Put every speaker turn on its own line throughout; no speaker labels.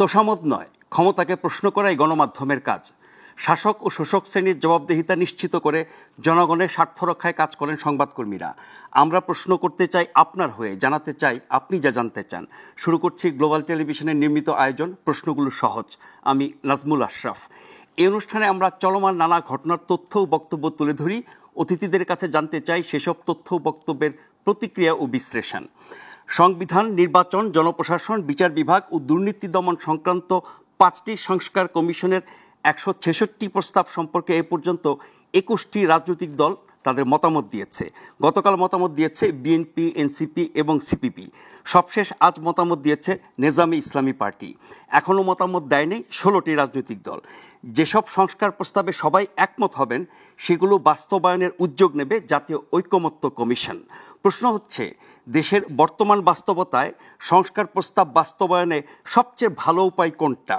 তোষামোদ নয়, ক্ষমতাকে প্রশ্ন করাই গণমাধ্যমের কাজ। শাসক ও শোষক শ্রেণীর জবাবদিহিতা নিশ্চিত করে জনগণের স্বার্থ রক্ষায় কাজ করেন সংবাদকর্মীরা। আমরা প্রশ্ন করতে চাই আপনার হয়ে, জানাতে চাই আপনি যা জানতে চান। শুরু করছি গ্লোবাল টেলিভিশনের নির্মিত আয়োজন প্রশ্নগুলো সহজ। আমি নাজমুল আশরাফ। এই অনুষ্ঠানে আমরা চলমান নানা ঘটনার তথ্য ও বক্তব্য তুলে ধরি। অতিথিদের কাছে জানতে চাই সেসব তথ্য ও বক্তব্যের প্রতিক্রিয়া ও বিশ্লেষণ। সংবিধান, নির্বাচন, জনপ্রশাসন, বিচার বিভাগ ও দুর্নীতি দমন সংক্রান্ত 5টি সংস্কার কমিশনের 166টি প্রস্তাব সম্পর্কে এ পর্যন্ত 21টি রাজনৈতিক দল তাদের মতামত দিয়েছে। গতকাল মতামত দিয়েছে বিএনপি, এনসিপি এবং সিপিপি। সবশেষ আজ মতামত দিয়েছে নেজামে ইসলামী পার্টি। এখনও মতামত দেয়নি 16টি রাজনৈতিক দল। যেসব সংস্কার প্রস্তাবে সবাই একমত হবেন সেগুলো বাস্তবায়নের উদ্যোগ নেবে জাতীয় ঐকমত্য কমিশন। প্রশ্ন হচ্ছে, দেশের বর্তমান বাস্তবতায় সংস্কার প্রস্তাব বাস্তবায়নে সবচেয়ে ভালো উপায় কোনটা?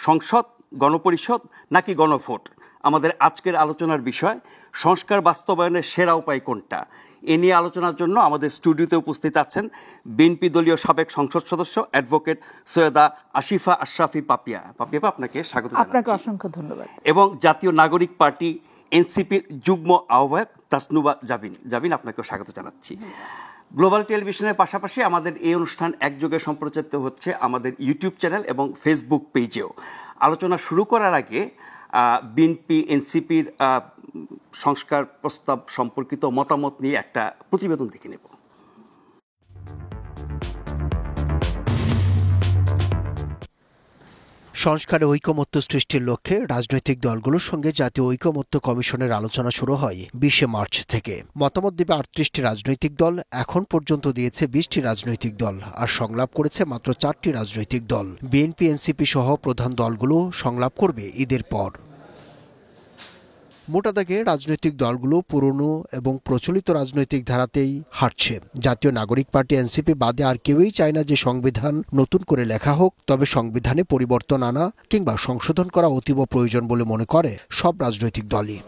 সংসদ, গণপরিষদ নাকি গণভোট? আমাদের আজকের আলোচনার বিষয়, সংস্কার বাস্তবায়নের সেরা উপায় কোনটা? এ নিয়ে আলোচনার জন্য আমাদের স্টুডিওতে উপস্থিত আছেন বিএনপি দলীয় সাবেক সংসদ সদস্য অ্যাডভোকেট সৈয়দা আসিফা আশরাফি পাপিয়া। পাপিয়া, আপনাকে স্বাগত জানাচ্ছি।
আপনাকে অসংখ্য ধন্যবাদ।
এবং জাতীয় নাগরিক পার্টি এনসিপির যুগ্ম আহ্বায়ক তাসনুবা জাবিন। জাবিন, আপনাকেও স্বাগত জানাচ্ছি। গ্লোবাল টেলিভিশনের পাশাপাশি আমাদের এই অনুষ্ঠান একযোগে সম্প্রচারিত হচ্ছে আমাদের ইউটিউব চ্যানেল এবং ফেসবুক পেজেও। আলোচনা শুরু করার আগে বিএনপি, এনসিপির সংস্কার প্রস্তাব সম্পর্কিত মতামত নিয়ে একটা প্রতিবেদন দেখে নেব।
সংস্কারে ঐকমত্য সৃষ্টির লক্ষ্যে রাজনৈতিক দলগুলোর সঙ্গে জাতীয় ঐকমত্য কমিশনের আলোচনা শুরু হয় 20 মার্চ থেকে। মতামত দেবে 38টি রাজনৈতিক দল। এখন পর্যন্ত দিয়েছে 20টি রাজনৈতিক দল, আর সংলাপ করেছে মাত্র 4টি রাজনৈতিক দল। বিএনপি, এনসিপি সহ প্রধান দলগুলো সংলাপ করবে ঈদের পর। মোটা দাগে রাজনৈতিক দলগুলো পুরনো এবং প্রচলিত রাজনৈতিক ধারাতেই হাঁটছে। জাতীয় নাগরিক পার্টি, এনসিপি বাদে আর কেউই চায় না যে সংবিধান নতুন করে লেখা হোক। তবে সংবিধানে পরিবর্তন আনা কিংবা সংশোধন করা অতীব প্রয়োজন বলে মনে করে সব রাজনৈতিক দলই।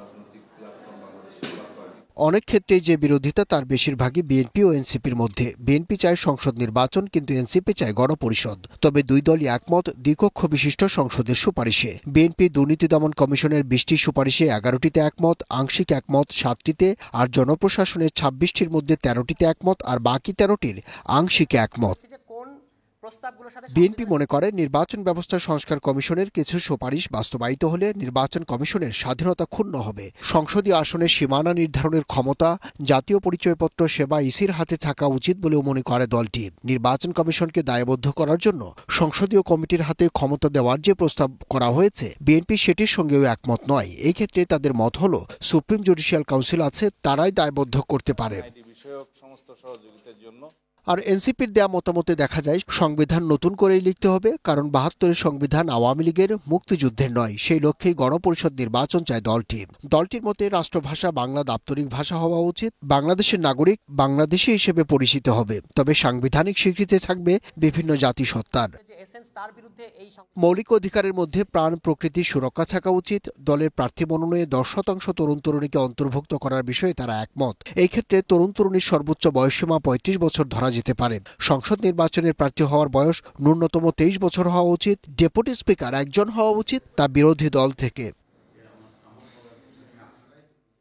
অনেক ক্ষেত্রেই যে বিরোধিতা, তার বেশিরভাগই বিএনপি ও এনসিপির মধ্যে। বিএনপি চায় সংসদ নির্বাচন, কিন্তু এনসিপি চায় গণপরিষদ। তবে দুই দলই একমত দ্বিকক্ষ বিশিষ্ট সংসদের সুপারিশে। বিএনপি দুর্নীতি দমন কমিশনের 20টি সুপারিশে 11টিতে একমত, আংশিক একমত 7টিতে, আর জনপ্রশাসনের 26টির মধ্যে 13টিতে একমত, আর বাকি 13টির আংশিকে একমত। বিএনপি মনে করে নির্বাচন ব্যবস্থা সংস্কার কমিশনের কিছু সুপারিশ বাস্তবায়িত হলে নির্বাচন কমিশনের স্বাধীনতা ক্ষুণ্ণ হবে। সংসদীয় আসনের সীমানা নির্ধারণের ক্ষমতা জাতীয় পরিচয়পত্র সেবা ইসির হাতে থাকা উচিত বলেও মনে করে দলটি। নির্বাচন কমিশনকে দায়বদ্ধ করার জন্য সংসদীয় কমিটির হাতে ক্ষমতা দেওয়ার যে প্রস্তাব করা হয়েছে, বিএনপি সেটির সঙ্গেও একমত নয়। এই ক্ষেত্রে তাদের মত হলো, সুপ্রিম জুডিশিয়াল কাউন্সিল আছে, তারাই দায়বদ্ধ করতে পারে। আর এনসিপির দেয়া মতামতে দেখা যায় সংবিধান নতুন করেই লিখতে হবে, কারণ 72-এর সংবিধান আওয়ামী লীগের, মুক্তিযুদ্ধের নয়। সেই লক্ষ্যেই গণপরিষদ নির্বাচন চায় দলটি। দলটির মতে রাষ্ট্রভাষা বাংলা দাপ্তরিক ভাষা হওয়া উচিত। বাংলাদেশের নাগরিক বাংলাদেশী হিসেবে পরিচিত হবে, তবে সাংবিধানিক স্বীকৃতি থাকবে বিভিন্ন জাতিসত্তার। মৌলিক অধিকারের মধ্যে প্রাণ, প্রকৃতির সুরক্ষা থাকা উচিত। দলের প্রার্থী মনোনয়নে 10% তরুণ তরুণীকে অন্তর্ভুক্ত করার বিষয়ে তারা একমত। এই ক্ষেত্রে তরুণ তরুণীর সর্বোচ্চ বয়সসীমা 35 বছর ধরা যেতে পারে। সংসদ নির্বাচনের প্রার্থী হওয়ার বয়স ন্যূনতম 23 বছর হওয়া উচিত। ডেপুটি স্পিকার একজন হওয়া উচিত, তা বিরোধী দল থেকে।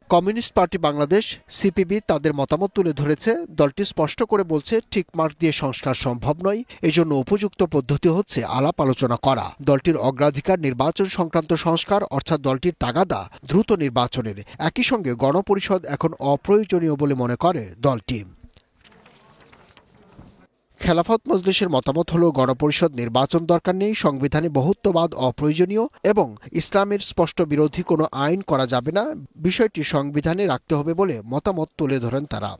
কমিউনিস্ট পার্টি বাংলাদেশ, সিপিবি তাদের মতামত তুলে ধরেছে। দলটি স্পষ্ট করে বলছে, ঠিক মার্ক দিয়ে সংস্কার সম্ভব নয়। এজন্য উপযুক্ত পদ্ধতি হচ্ছে আলাপ আলোচনা করা। দলটির অগ্রাধিকার নির্বাচন সংক্রান্ত সংস্কার, অর্থাৎ দলটির তাগাদা দ্রুত নির্বাচনের। একই সঙ্গে গণপরিষদ এখন অপ্রয়োজনীয় বলে মনে করে দলটি। খেলাফত মজলিসের মতামত হলো, গণপরিষদ নির্বাচন দরকার নেই, সংবিধানে বহুত্ববাদ অপ্রয়োজনীয় এবং ইসলামের স্পষ্ট বিরোধী কোনো আইন করা যাবে না। বিষয়টি সংবিধানে রাখতে হবে বলে মতামত তুলে ধরেন তারা।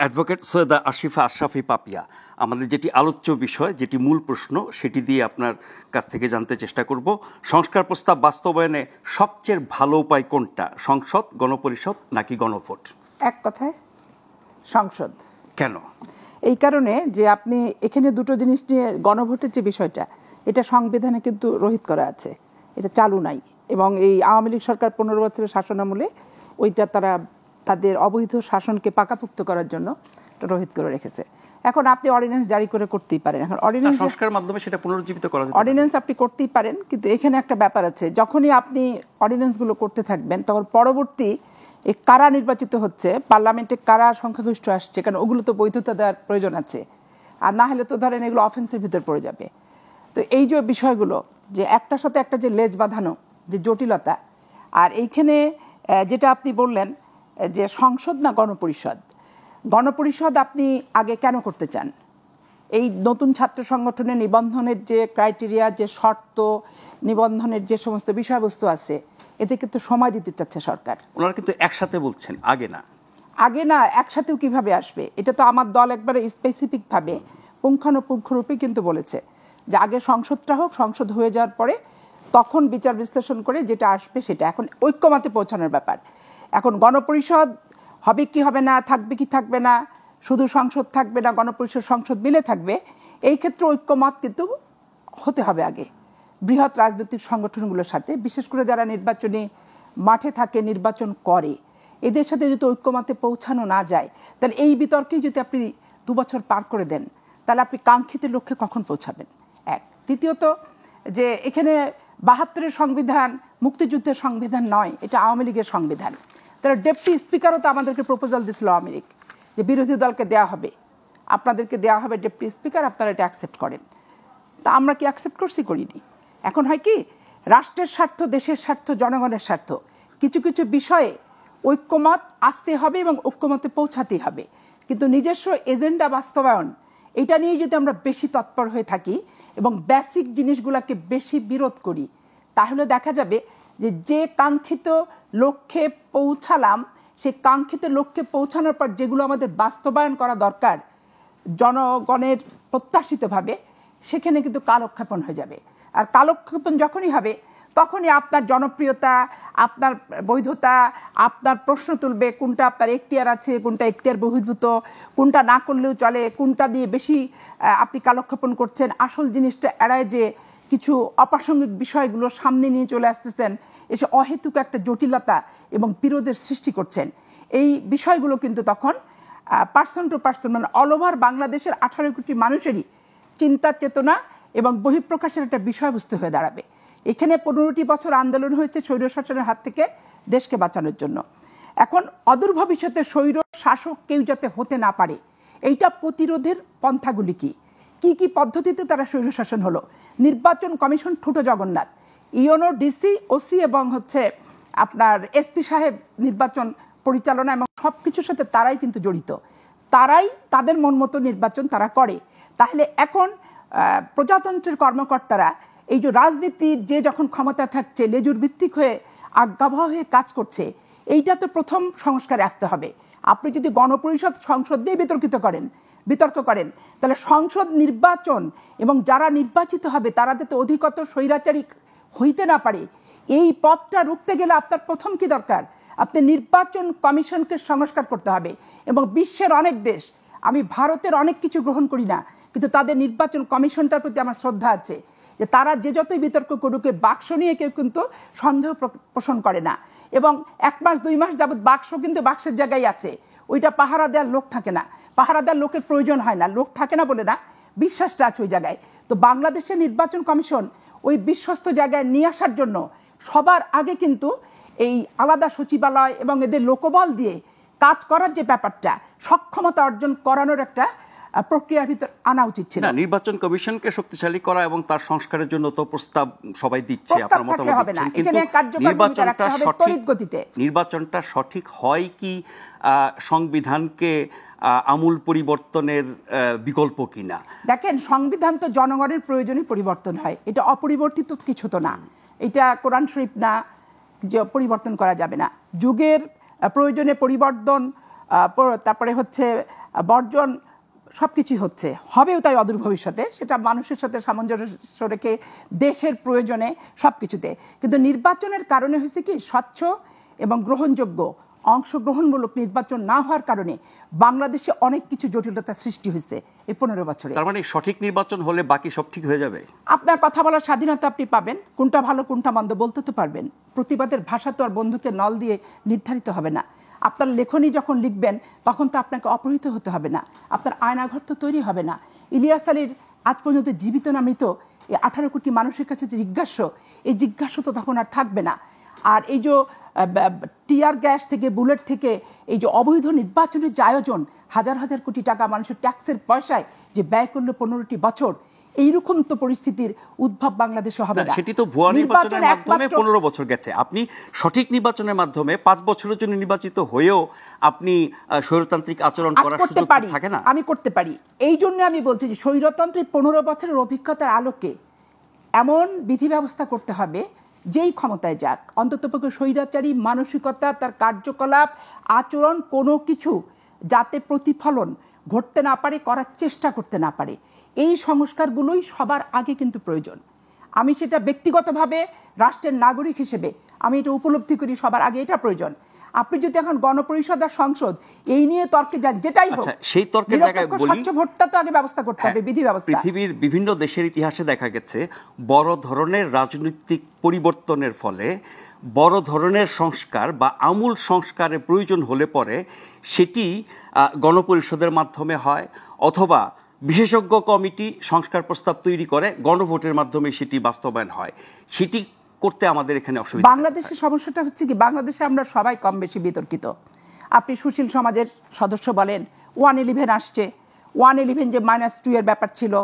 অ্যাডভোকেট সৈয়দা আসিফা আশরাফি পাপিয়া, আমাদের যেটি আলোচ্য বিষয়, যেটি মূল প্রশ্ন, সেটি দিয়ে আপনার কাছ থেকে জানতে চেষ্টা করব। সংস্কার প্রস্তাব বাস্তবায়নে সবচেয়ে ভালো উপায় কোনটা? সংসদ, গণপরিষদ নাকি গণভোট?
এক কথায় সংসদ।
কেন?
এই কারণে যে আপনি এখানে দুটো জিনিস নিয়ে, গণভোটের যে বিষয়টা, এটা সংবিধানে কিন্তু রহিত করা আছে, এটা চালু নাই। এবং এই আওয়ামী লীগ সরকার 15 বছরের শাসনামলে ওইটা তারা তাদের অবৈধ শাসনকে পাকাপোক্ত করার জন্য রোহিত করে রেখেছে। এখন আপনি অর্ডিন্যান্স জারি করে করতেই পারেন, এখন অর্ডিন্যান্স
সংস্কারের মাধ্যমে সেটা পুনরুজ্জীবিত করা যায়,
অর্ডিন্যান্স আপনি করতেই পারেন, কিন্তু এখানে একটা ব্যাপার আছে, যখনই আপনি অর্ডিন্যান্সগুলো করতে থাকবেন তখন পরবর্তী এই কারা নির্বাচিত হচ্ছে, পার্লামেন্টে কারা সংখ্যাগরিষ্ঠ আসছে, কারণ ওগুলো তো বৈধতা দেওয়ার প্রয়োজন আছে, আর না হলে তো ধরেন এগুলো অফেন্সের ভিতর পড়ে যাবে। তো এই যে বিষয়গুলো, যে একটার সাথে একটা যে লেজ বাঁধানো যে জটিলতা, আর এইখানে যেটা আপনি বললেন যে সংসদ না গণপরিষদ, গণপরিষদ আপনি আগে কেন করতে চান? এই নতুন ছাত্র সংগঠনের নিবন্ধনের যে ক্রাইটেরিয়া, যে শর্ত, নিবন্ধনের যে সমস্ত বিষয়বস্তু আছে, এতে কিন্তু সময় দিতে চাচ্ছে সরকার।
ওনারা কিন্তু একসাথে বলছেন, আগে না।
আগে না, একসাথেও কিভাবে আসবে? এটা তো আমার দল একবারে স্পেসিফিকভাবে পুঙ্খানুপুঙ্খরূপে কিন্তু বলেছে যে আগে সংসদটা হোক, সংসদ হয়ে যাওয়ার পরে তখন বিচার বিশ্লেষণ করে যেটা আসবে সেটা। এখন ঐক্যমতে পৌঁছানোর ব্যাপার। এখন গণপরিষদ হবে কি হবে না, থাকবে কি থাকবে না, শুধু সংসদ থাকবে না গণপরিষদ সংসদ মিলে থাকবে, এই ক্ষেত্রে ঐক্যমত কিন্তু হতে হবে আগে বৃহৎ রাজনৈতিক সংগঠনগুলোর সাথে, বিশেষ করে যারা নির্বাচনী মাঠে থাকে, নির্বাচন করে, এদের সাথে যদি ঐক্যমতে পৌঁছানো না যায়, তাহলে এই বিতর্কেই যদি আপনি 2 বছর পার করে দেন, তাহলে আপনি কাঙ্ক্ষিত লক্ষ্যে কখন পৌঁছাবেন? এক। দ্বিতীয়ত, যে এখানে 72-এর সংবিধান মুক্তিযুদ্ধের সংবিধান নয়, এটা আওয়ামী লীগের সংবিধান। তারা ডেপুটি স্পিকারও তো আমাদেরকে প্রপোজাল দিয়েছিল আওয়ামী লীগ, যে বিরোধী দলকে দেওয়া হবে, আপনাদেরকে দেওয়া হবে ডেপুটি স্পিকার, আপনারা এটা অ্যাকসেপ্ট করেন। তা আমরা কি অ্যাকসেপ্ট করছি? করিনি। এখন হয় কি, রাষ্ট্রের স্বার্থ, দেশের স্বার্থ, জনগণের স্বার্থ, কিছু কিছু বিষয়ে ঐক্যমত আসতে হবে এবং ঐক্যমতে পৌঁছাতেই হবে, কিন্তু নিজস্ব এজেন্ডা বাস্তবায়ন, এটা নিয়ে যদি আমরা বেশি তৎপর হয়ে থাকি এবং বেসিক জিনিসগুলোকে বেশি বিরোধ করি, তাহলে দেখা যাবে যে যে কাঙ্ক্ষিত লক্ষ্যে পৌঁছালাম, সেই কাঙ্ক্ষিত লক্ষ্যে পৌঁছানোর পর যেগুলো আমাদের বাস্তবায়ন করা দরকার জনগণের প্রত্যাশিতভাবে, সেখানে কিন্তু কালক্ষেপণ হয়ে যাবে। আর কালক্ষেপণ যখনই হবে, তখনই আপনার জনপ্রিয়তা, আপনার বৈধতা, আপনার প্রশ্ন তুলবে কোনটা আপনার এখতিয়ার আছে, কোনটা এখতিয়ার বহির্ভূত, কোনটা না করলেও চলে, কোনটা দিয়ে বেশি আপনি কালক্ষেপণ করছেন, আসল জিনিসটা এড়ায় যে কিছু অপ্রাসঙ্গিক বিষয়গুলো সামনে নিয়ে চলে আসতেছেন, এসে অহেতুক একটা জটিলতা এবং বিরোধের সৃষ্টি করছেন। এই বিষয়গুলো কিন্তু তখন পার্সন টু পার্সন, মানে অল ওভার বাংলাদেশের 18 কোটি মানুষেরই চিন্তা চেতনা এবং বহিঃপ্রকাশের একটা বিষয়বস্তু হয়ে দাঁড়াবে। এখানে 15টি বছর আন্দোলন হয়েছে স্বৈরশাসনের হাত থেকে দেশকে বাঁচানোর জন্য। এখন অদূর ভবিষ্যতে স্বৈর শাসক কেউ যাতে হতে না পারে, এইটা প্রতিরোধের পন্থাগুলি কি কি কি পদ্ধতিতে তারা স্বৈরশাসন হলো? নির্বাচন কমিশন ঠুটো জগন্নাথ, ইওনো, ডিসি, ওসি এবং আপনার এসপি সাহেব নির্বাচন পরিচালনা এবং সব কিছুর সাথে তারাই কিন্তু জড়িত, তারাই তাদের মন মতো নির্বাচন তারা করে। তাহলে এখন প্রজাতন্ত্রের কর্মকর্তারা এই যে রাজনীতির যে যখন ক্ষমতা থাকছে লেজুর ভিত্তিক হয়ে আজ্ঞাবহ হয়ে কাজ করছে, এইটা তো প্রথম সংস্কারে আসতে হবে। আপনি যদি গণপরিষদ সংসদ দিয়ে বিতর্ক করেন, তাহলে সংসদ নির্বাচন এবং যারা নির্বাচিত হবে তারা যাতে অধিকতর স্বৈরাচারী হইতে না পারে, এই পথটা রুখতে গেলে আপনার প্রথম কি দরকার? আপনি নির্বাচন কমিশনকে সংস্কার করতে হবে। এবং বিশ্বের অনেক দেশ, আমি ভারতের অনেক কিছু গ্রহণ করি না, কিন্তু তাদের নির্বাচন কমিশনটার প্রতি আমার শ্রদ্ধা আছে, যে তারা যে যতই বিতর্ক করুক, বাক্স নিয়ে কেউ কিন্তু সন্দেহ পোষণ করে না। এবং 1 মাস 2 মাস যাবৎ বাক্স কিন্তু বাক্সের জায়গায় আছে, ওইটা পাহারা দেওয়ার লোক থাকে না, পাহারা দেওয়ার লোকের প্রয়োজন হয় না, লোক থাকে না বলে না, বিশ্বাসটা আছে ওই জায়গায়। তো বাংলাদেশের নির্বাচন কমিশন ওই বিশ্বস্ত জায়গায় নিয়ে আসার জন্য সবার আগে কিন্তু এই আলাদা সচিবালয় এবং এদের লোকবল দিয়ে কাজ করার যে ব্যাপারটা, সক্ষমতা অর্জন করানোর একটা প্রক্রিয়ার ভিতর আনা উচিত ছিল।
নির্বাচন কমিশনকে শক্তিশালী করা এবং তার সংস্কারের জন্য তো প্রস্তাব সবাই দিচ্ছে, আপনার মতামত দিচ্ছেন, কিন্তু নির্বাচনটা সঠিক হয় কি সংবিধানকে আমূল পরিবর্তনের বিকল্প কিনা?
দেখেন, সংবিধান তো জনগণের প্রয়োজনে পরিবর্তন হয়, এটা অপরিবর্তিত কিছু তো না, এটা কোরআন শরীফ না যে পরিবর্তন করা যাবে না। যুগের প্রয়োজনে পরিবর্তন, তারপরে বর্জন, সব কিছুই হবেও তাই অদূর ভবিষ্যতে, সেটা মানুষের সাথে সামঞ্জস্য রেখে দেশের প্রয়োজনে সব কিছুতে। কিন্তু নির্বাচনের কারণে হয়েছে কি, স্বচ্ছ এবং গ্রহণযোগ্য অংশগ্রহণমূলক নির্বাচন না হওয়ার কারণে বাংলাদেশে অনেক কিছু জটিলতা সৃষ্টি হয়েছে এই 15 বছরে।
তার মানে সঠিক নির্বাচন হলে বাকি সব ঠিক হয়ে যাবে?
আপনার কথা বলার স্বাধীনতা আপনি পাবেন, কোনটা ভালো কোনটা মন্দ বলতে তো পারবেন। প্রতিবাদের ভাষা তো আর বন্ধুকে নল দিয়ে নির্ধারিত হবে না। আপনার লেখনী যখন লিখবেন তখন তো আপনাকে অপহৃত হতে হবে না, আপনার আয়নাঘর তো তৈরি হবে না। ইলিয়াস আলীর আজ পর্যন্ত জীবিত না মৃত এই 18 কোটি মানুষের কাছে যে জিজ্ঞাস্য, এই জিজ্ঞাস্য তো তখন আর থাকবে না। আর এই যে টিয়ার গ্যাস থেকে বুলেট থেকে এই যে অবৈধ নির্বাচনের যে আয়োজন, হাজার হাজার কোটি টাকা মানুষের ট্যাক্সের পয়সায় যে ব্যয় করলো 15টি বছর, এইরকম তো পরিস্থিতির উদ্ভব বাংলাদেশে হবে না।
সেটি তো ভুয়া নির্বাচনের মাধ্যমে 15 বছর গেছে। আপনি সঠিক নির্বাচনের মাধ্যমে 5 বছরের জন্য নির্বাচিত হয়েও আপনি স্বৈরতান্ত্রিক আচরণ করার সুযোগ থাকে না।
আমি করতে পারি। এই জন্য আমি বলছি যে স্বৈরতন্ত্রের 15 বছরের অভিজ্ঞতার আলোকে এমন বিধি ব্যবস্থা করতে হবে যেই ক্ষমতায় যাক অন্ততপক্ষে স্বৈরাচারী মানসিকতা, তার কার্যকলাপ, আচরণ কোনো কিছু যাতে প্রতিফলন ঘটতে না পারে, করার চেষ্টা করতে না পারে, এই সংস্কারগুলোই সবার আগে কিন্তু প্রয়োজন। আমি সেটা ব্যক্তিগতভাবে রাষ্ট্রের নাগরিক হিসেবে আমি এটা উপলব্ধি করি, সবার আগে এটা প্রয়োজন। আপনি যদি এখন গণপরিষদ আর সংসদ এই নিয়ে তর্কে যান, যেটাই হোক,
সেই তর্কের জায়গায় বলি
স্বচ্ছ ভোটটা তো আগে ব্যবস্থা করতে হবে, বিধি ব্যবস্থা।
পৃথিবীর বিভিন্ন দেশের ইতিহাসে দেখা গেছে বড় ধরনের রাজনৈতিক পরিবর্তনের ফলে বড় ধরনের সংস্কার বা আমূল সংস্কারের প্রয়োজন হলে পরে সেটি গণপরিষদের মাধ্যমে হয়, অথবা বিশেষজ্ঞ কমিটি সংস্কার প্রস্তাব তৈরি করে গণভোটের মাধ্যমে সেটি বাস্তবায়ন হয়। সেটি করতে আমাদের এখানে অসুবিধা।
বাংলাদেশের সমস্যাটা হচ্ছে কি, বাংলাদেশে আমরা সবাই কম বেশি বিতর্কিত। আপনি সুশীল সমাজের সদস্য বলেন, 111 আসছে, 111 যে -2 এর ব্যাপার ছিল,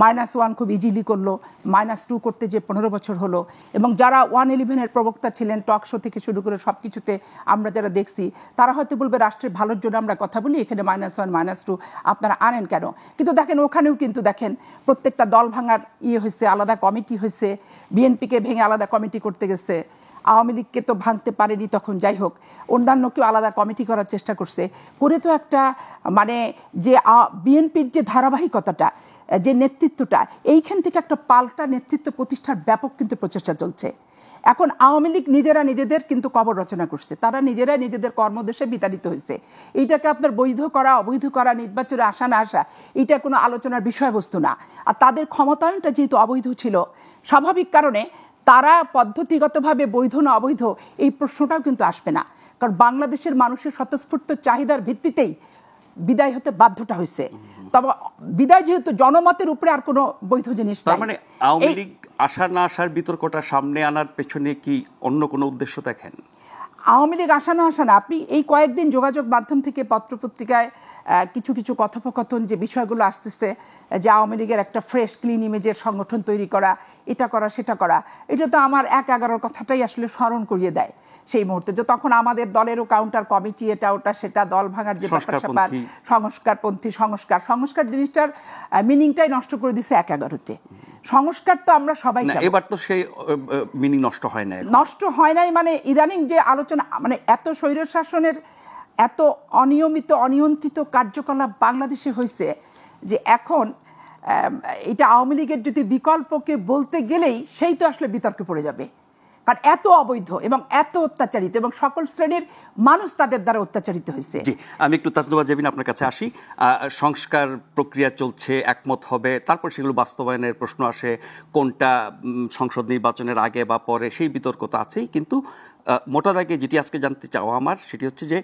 -1 খুব ইজিলি করলো, -2 করতে যে 15 বছর হলো। এবং যারা 111 এর প্রবক্তা ছিলেন, টক শো থেকে শুরু করে সব কিছুতে আমরা যারা দেখছি, তারা হয়তো বলবে রাষ্ট্রের ভালোর জন্য আমরা কথা বলি, এখানে -1 -2 আপনারা আনেন কেন? কিন্তু দেখেন ওখানেও কিন্তু দেখেন প্রত্যেকটা দল ভাঙার হয়েছে, আলাদা কমিটি হয়েছে, বিএনপিকে ভেঙে আলাদা কমিটি করতে গেছে, আওয়ামী লীগকে তো ভাঙতে পারেনি তখন, যাই হোক অন্যান্যকেও আলাদা কমিটি করার চেষ্টা করছে, করে তো একটা মানে যে বিএনপির যে ধারাবাহিকতাটা, যে নেতৃত্বটা, এইখান থেকে একটা পাল্টা নেতৃত্ব প্রতিষ্ঠার ব্যাপক কিন্তু প্রচেষ্টা চলছে। এখন আওয়ামী লীগ নিজেরা নিজেদের কিন্তু কবর রচনা করছে, তারা নিজেরাই নিজেদের কর্মদেশে বিতাড়িত হয়েছে। এইটাকে আপনার বৈধ করা অবৈধ করা, নির্বাচনে আসা না আসা, এটা কোনো আলোচনার বিষয়বস্তু না। আর তাদের ক্ষমতায়নটা যেহেতু অবৈধ ছিল, স্বাভাবিক কারণে তারা পদ্ধতিগতভাবে বৈধ না অবৈধ এই প্রশ্নটাও কিন্তু আসবে না, কারণ বাংলাদেশের মানুষের স্বতঃস্ফূর্ত চাহিদার ভিত্তিতেই বিদায় হতে বাধ্যটা হয়েছে। তবে বিদায় যেহেতু জনমতের উপরে আর কোনো বৈধ জিনিস নাই।
তার মানে আওয়ামী লীগ আসার না আসার বিতর্কটা সামনে আনার পেছনে কি অন্য কোনো উদ্দেশ্য দেখেন?
আওয়ামী লীগ আসা না আসা না, আপনি এই কয়েকদিন যোগাযোগ মাধ্যম থেকে পত্রপত্রিকায় কিছু কিছু কথোপকথন যে বিষয়গুলো আসতেছে, যে আওয়ামী লীগের একটা ফ্রেশ ক্লিন ইমেজের সংগঠন তৈরি করা, এটা করা সেটা করা, এটা তো আমার 1/11 কথাটাই আসলে স্মরণ করিয়ে দেয় সেই মুহূর্তে, যে তখন আমাদের দলেরও কাউন্টার কমিটি, এটা ওটা সেটা, দল ভাঙার যে ব্যাপার, সংস্কারপন্থী সংস্কার জিনিসটার মিনিংটাই নষ্ট করে দিছে 1/11-তে। সংস্কার তো আমরা সবাই চাই,
এবার তো সেই মিনিং নষ্ট হয় না,
নষ্ট হয় নাই মানে ইদানিং যে আলোচনা, মানে এত স্বৈর শাসনের এত অনিয়মিত অনিয়ন্ত্রিত কার্যকলাপ বাংলাদেশে হয়েছে যে এখন এটা আওয়ামী লীগের যদি বিকল্পকে বলতে গেলেই সেই তো আসলে বিতর্কে পড়ে যাবে, কারণ এত অবৈধ এবং এত অত্যাচারিত এবং সকল শ্রেণীর মানুষ তাদের দ্বারা অত্যাচারিত হয়েছে।
জি, আমি একটু তাসনুভা জেবিন আপনার কাছে আসি। সংস্কার প্রক্রিয়া চলছে, একমত হবে, তারপর সেগুলো বাস্তবায়নের প্রশ্ন আসে, কোনটা সংসদ নির্বাচনের আগে বা পরে, সেই বিতর্ক তো আছেই। কিন্তু মোটা দাগে যেটি আজকে জানতে চাওয়া আমার, সেটি হচ্ছে যে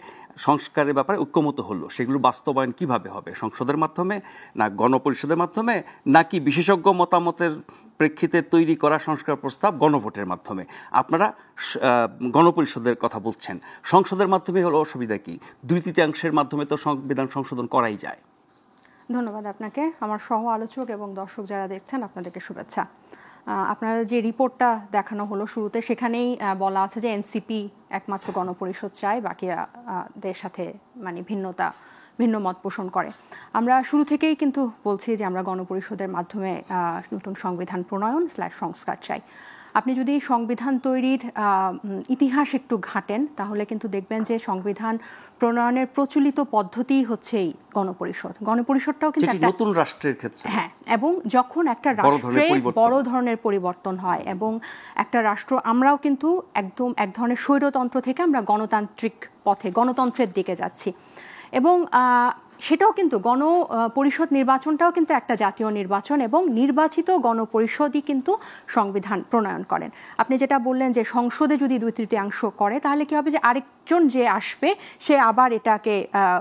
সংস্কারের ব্যাপারে ঐক্যমত হলো, সেগুলো বাস্তবায়ন কিভাবে হবে? সংসদের মাধ্যমে, না গণপরিষদের মাধ্যমে, নাকি বিশেষজ্ঞ মতামতের প্রেক্ষিতে তৈরি করা সংস্কার প্রস্তাব গণভোটের মাধ্যমে? আপনারা গণপরিষদের কথা বলছেন, সংসদের মাধ্যমে হলো অসুবিধা কি? 2/3 মাধ্যমে তো সংবিধান সংশোধন করাই যায়।
ধন্যবাদ আপনাকে, আমার সহ আলোচক এবং দর্শক যারা দেখছেন আপনাদেরকে শুভেচ্ছা। আপনারা যে রিপোর্টটা দেখানো হলো শুরুতে, সেখানেই বলা আছে যে এনসিপি একমাত্র গণপরিষদ চায়, বাকিদের সাথে মানে ভিন্ন মত পোষণ করে। আমরা শুরু থেকেই কিন্তু বলছি যে আমরা গণপরিষদের মাধ্যমে নতুন সংবিধান প্রণয়ন / সংস্কার চাই। আপনি যদি সংবিধান তৈরির ইতিহাস একটু ঘাটেন তাহলে কিন্তু দেখবেন যে সংবিধান প্রণয়নের প্রচলিত পদ্ধতি হচ্ছে এই গণপরিষদটাও কিন্তু একটা
নতুন রাষ্ট্রের ক্ষেত্রে,
হ্যাঁ, এবং যখন একটা রাষ্ট্রে বড় ধরনের পরিবর্তন হয় এবং একটা রাষ্ট্র, আমরাও কিন্তু একদম এক ধরনের স্বৈরতন্ত্র থেকে আমরা গণতান্ত্রিক পথে, গণতন্ত্রের দিকে যাচ্ছি, এবং সেটাও কিন্তু গণপরিষদ নির্বাচনটাও কিন্তু একটা জাতীয় নির্বাচন, এবং নির্বাচিত গণপরিষদই কিন্তু সংবিধান প্রণয়ন করেন। আপনি যেটা বললেন যে সংসদে যদি 2/3 করে তাহলে কি হবে, যে আরেকজন যে আসবে সে আবার এটাকে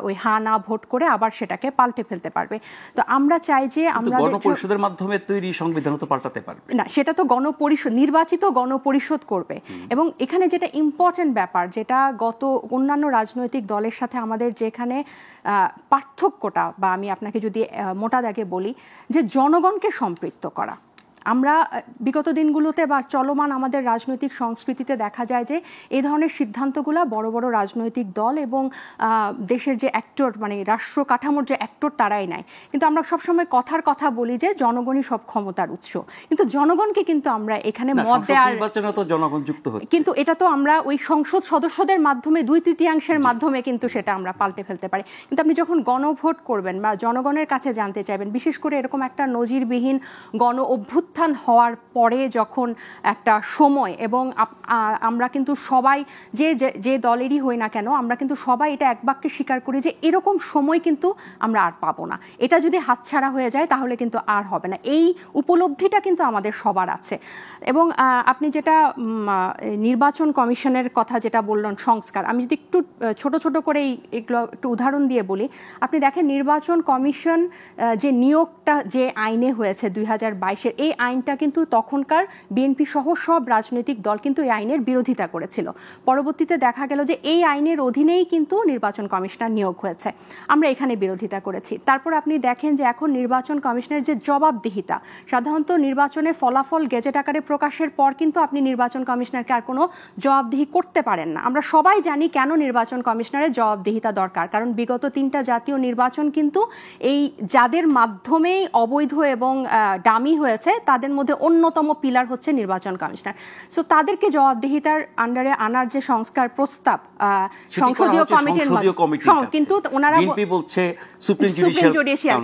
ওই হা না ভোট করে আবার সেটাকে পাল্টে ফেলতে পারবে। তো আমরা চাই যে আমরা
গণপরিষদের মাধ্যমে তৈরি সংবিধান তো পাল্টাতে পারবে
না, সেটা তো গণপরিষদ, নির্বাচিত গণপরিষদ করবে। এবং এখানে যেটা ইম্পর্টেন্ট ব্যাপার, যেটা গত অন্যান্য রাজনৈতিক দলের সাথে আমাদের যেখানে পার্থক্যটা, বা আমি আপনাকে যদি মোটা দাগে বলি, যে জনগণকে সম্পৃক্ত করা। আমরা বিগত দিনগুলোতে বা চলমান আমাদের রাজনৈতিক সংস্কৃতিতে দেখা যায় যে এই ধরনের সিদ্ধান্তগুলো বড় বড় রাজনৈতিক দল এবং দেশের যে অ্যাক্টর, মানে রাষ্ট্র কাঠামোর যে অ্যাক্টর, তারাই নাই। কিন্তু আমরা সবসময় কথার কথা বলি যে জনগণই সব ক্ষমতার উৎস, কিন্তু জনগণকে কিন্তু আমরা এখানে মত দেওয়ার
নির্বাচনে তো জনগণ যুক্ত হচ্ছে,
কিন্তু এটা তো আমরা ওই সংসদ সদস্যদের মাধ্যমে 2/3 মাধ্যমে কিন্তু সেটা আমরা পাল্টে ফেলতে পারি। কিন্তু আপনি যখন গণভোট করবেন বা জনগণের কাছে জানতে চাইবেন, বিশেষ করে এরকম একটা নজিরবিহীন গণ অভ্যুত্থান হওয়ার পরে যখন একটা সময়, এবং আমরা কিন্তু সবাই যে দলেরই হই না কেন, আমরা কিন্তু সবাই এটা এক বাক্যে স্বীকার করি যে এরকম সময় কিন্তু আমরা আর পাবো না। এটা যদি হাতছাড়া হয়ে যায় তাহলে কিন্তু আর হবে না। এই উপলব্ধিটা কিন্তু আমাদের সবার আছে। এবং আপনি যেটা নির্বাচন কমিশনের কথা যেটা বললেন, সংস্কার, আমি যদি একটু ছোট ছোট করে এগুলো একটু উদাহরণ দিয়ে বলি। আপনি দেখেন নির্বাচন কমিশন যে নিয়োগটা যে আইনে হয়েছে 2022-এর, এই আইনটা কিন্তু তখনকার বিএনপি সহ সব রাজনৈতিক দল কিন্তু এই আইনের বিরোধিতা করেছিল। পরবর্তীতে দেখা গেল যে এই আইনের অধীনেই কিন্তু নির্বাচন কমিশনার নিয়োগ হয়েছে, আমরা এখানে বিরোধিতা করেছি। তারপর আপনি দেখেন যে এখন নির্বাচন কমিশনের যে জবাবদিহিতা, সাধারণত নির্বাচনের ফলাফল গেজেট আকারে প্রকাশের পর কিন্তু আপনি নির্বাচন কমিশনারকে আর কোনো জবাবদিহি করতে পারেন না। আমরা সবাই জানি কেন নির্বাচন কমিশনারের জবাবদিহিতা দরকার, কারণ বিগত 3টা জাতীয় নির্বাচন কিন্তু এই যাদের মাধ্যমে অবৈধ এবং ডামি হয়েছে তাদের মধ্যে অন্যতম পিলার হচ্ছে নির্বাচন কমিশনার। সো তাদেরকে জবাবদিহিতার আন্ডারে আনার যে সংস্কার প্রস্তাব সংসদীয় কমিটির, কিন্তু ওনারা
বলছে সুপ্রিম জুডিশিয়াল,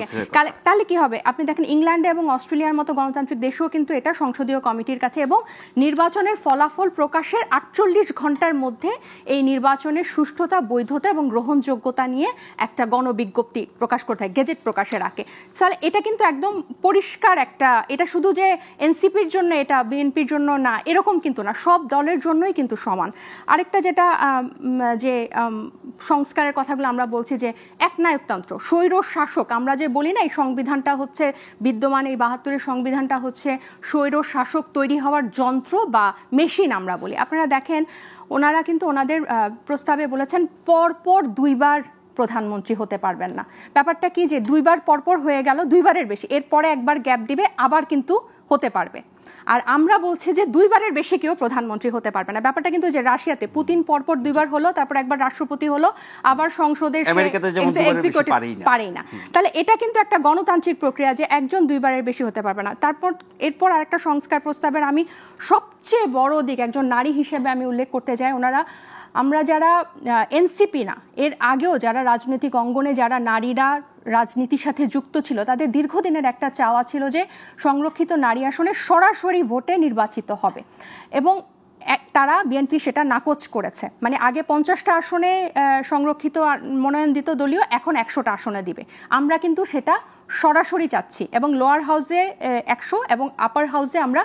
তাহলে কি হবে? আপনি দেখেন ইংল্যান্ডে এবং অস্ট্রেলিয়ার মতো গণতান্ত্রিক দেশেও কিন্তু এটা সংসদীয় কমিটির কাছে, এবং নির্বাচনের ফলাফল প্রকাশের 48 ঘন্টার মধ্যে এই নির্বাচনের সুষ্ঠুতা, বৈধতা এবং গ্রহণযোগ্যতা নিয়ে একটা গণবিজ্ঞপ্তি প্রকাশ করতে হয় গেজেট প্রকাশের আগে। তাহলে এটা কিন্তু একদম পরিষ্কার একটা, এটা শুধু যে এনসিপির জন্য, এটা বিএনপির জন্য না, এরকম কিন্তু না, সব দলের জন্যই কিন্তু সমান। আরেকটা যেটা যে সংস্কারের কথাগুলো আমরা বলছি যে একনায়কতন্ত্র, স্বৈর শাসক, আমরা যে বলি না এই সংবিধানটা হচ্ছে বিদ্যমান, এই 72-এর সংবিধানটা হচ্ছে স্বৈর শাসক তৈরি হওয়ার যন্ত্র বা মেশিন আমরা বলি। আপনারা দেখেন ওনারা কিন্তু ওনাদের প্রস্তাবে বলেছেন পরপর 2বার প্রধানমন্ত্রী হতে পারবেন না। ব্যাপারটা কি, যে 2বার পরপর হয়ে গেল, 2বারের বেশি, এরপরে একবার গ্যাপ দিবে, আবার কিন্তু হতে পারবে। আর আমরা বলছি যে 2বারের বেশি কেউ প্রধানমন্ত্রী হতে পারবে না। ব্যাপারটা কিন্তু যে রাশিয়াতে পুতিন পরপর 2বার হলো, তারপর একবার রাষ্ট্রপতি হলো, আবার সংসদের এক্সিকিউটিভ পারেই না। তাহলে এটা কিন্তু একটা গণতান্ত্রিক প্রক্রিয়া যে একজন 2বারের বেশি হতে পারবে না। তারপর এরপর আরেকটা সংস্কার প্রস্তাবের আমি সবচেয়ে বড় দিক একজন নারী হিসেবে আমি উল্লেখ করতে চাই। আমরা যারা এনসিপি না, এর আগেও যারা রাজনৈতিক অঙ্গনে যারা নারীরা রাজনীতির সাথে যুক্ত ছিল, তাদের দীর্ঘদিনের একটা চাওয়া ছিল যে সংরক্ষিত নারী আসনে সরাসরি ভোটে নির্বাচিত হবে, এবং তারা বিএনপি সেটা নাকচ করেছে। মানে আগে 50টা আসনে সংরক্ষিত মনোনয়ন দিত দলীয়, এখন 100টা আসনে দিবে। আমরা কিন্তু সেটা সরাসরি চাচ্ছি, এবং লোয়ার হাউসে 100 এবং আপার হাউসে আমরা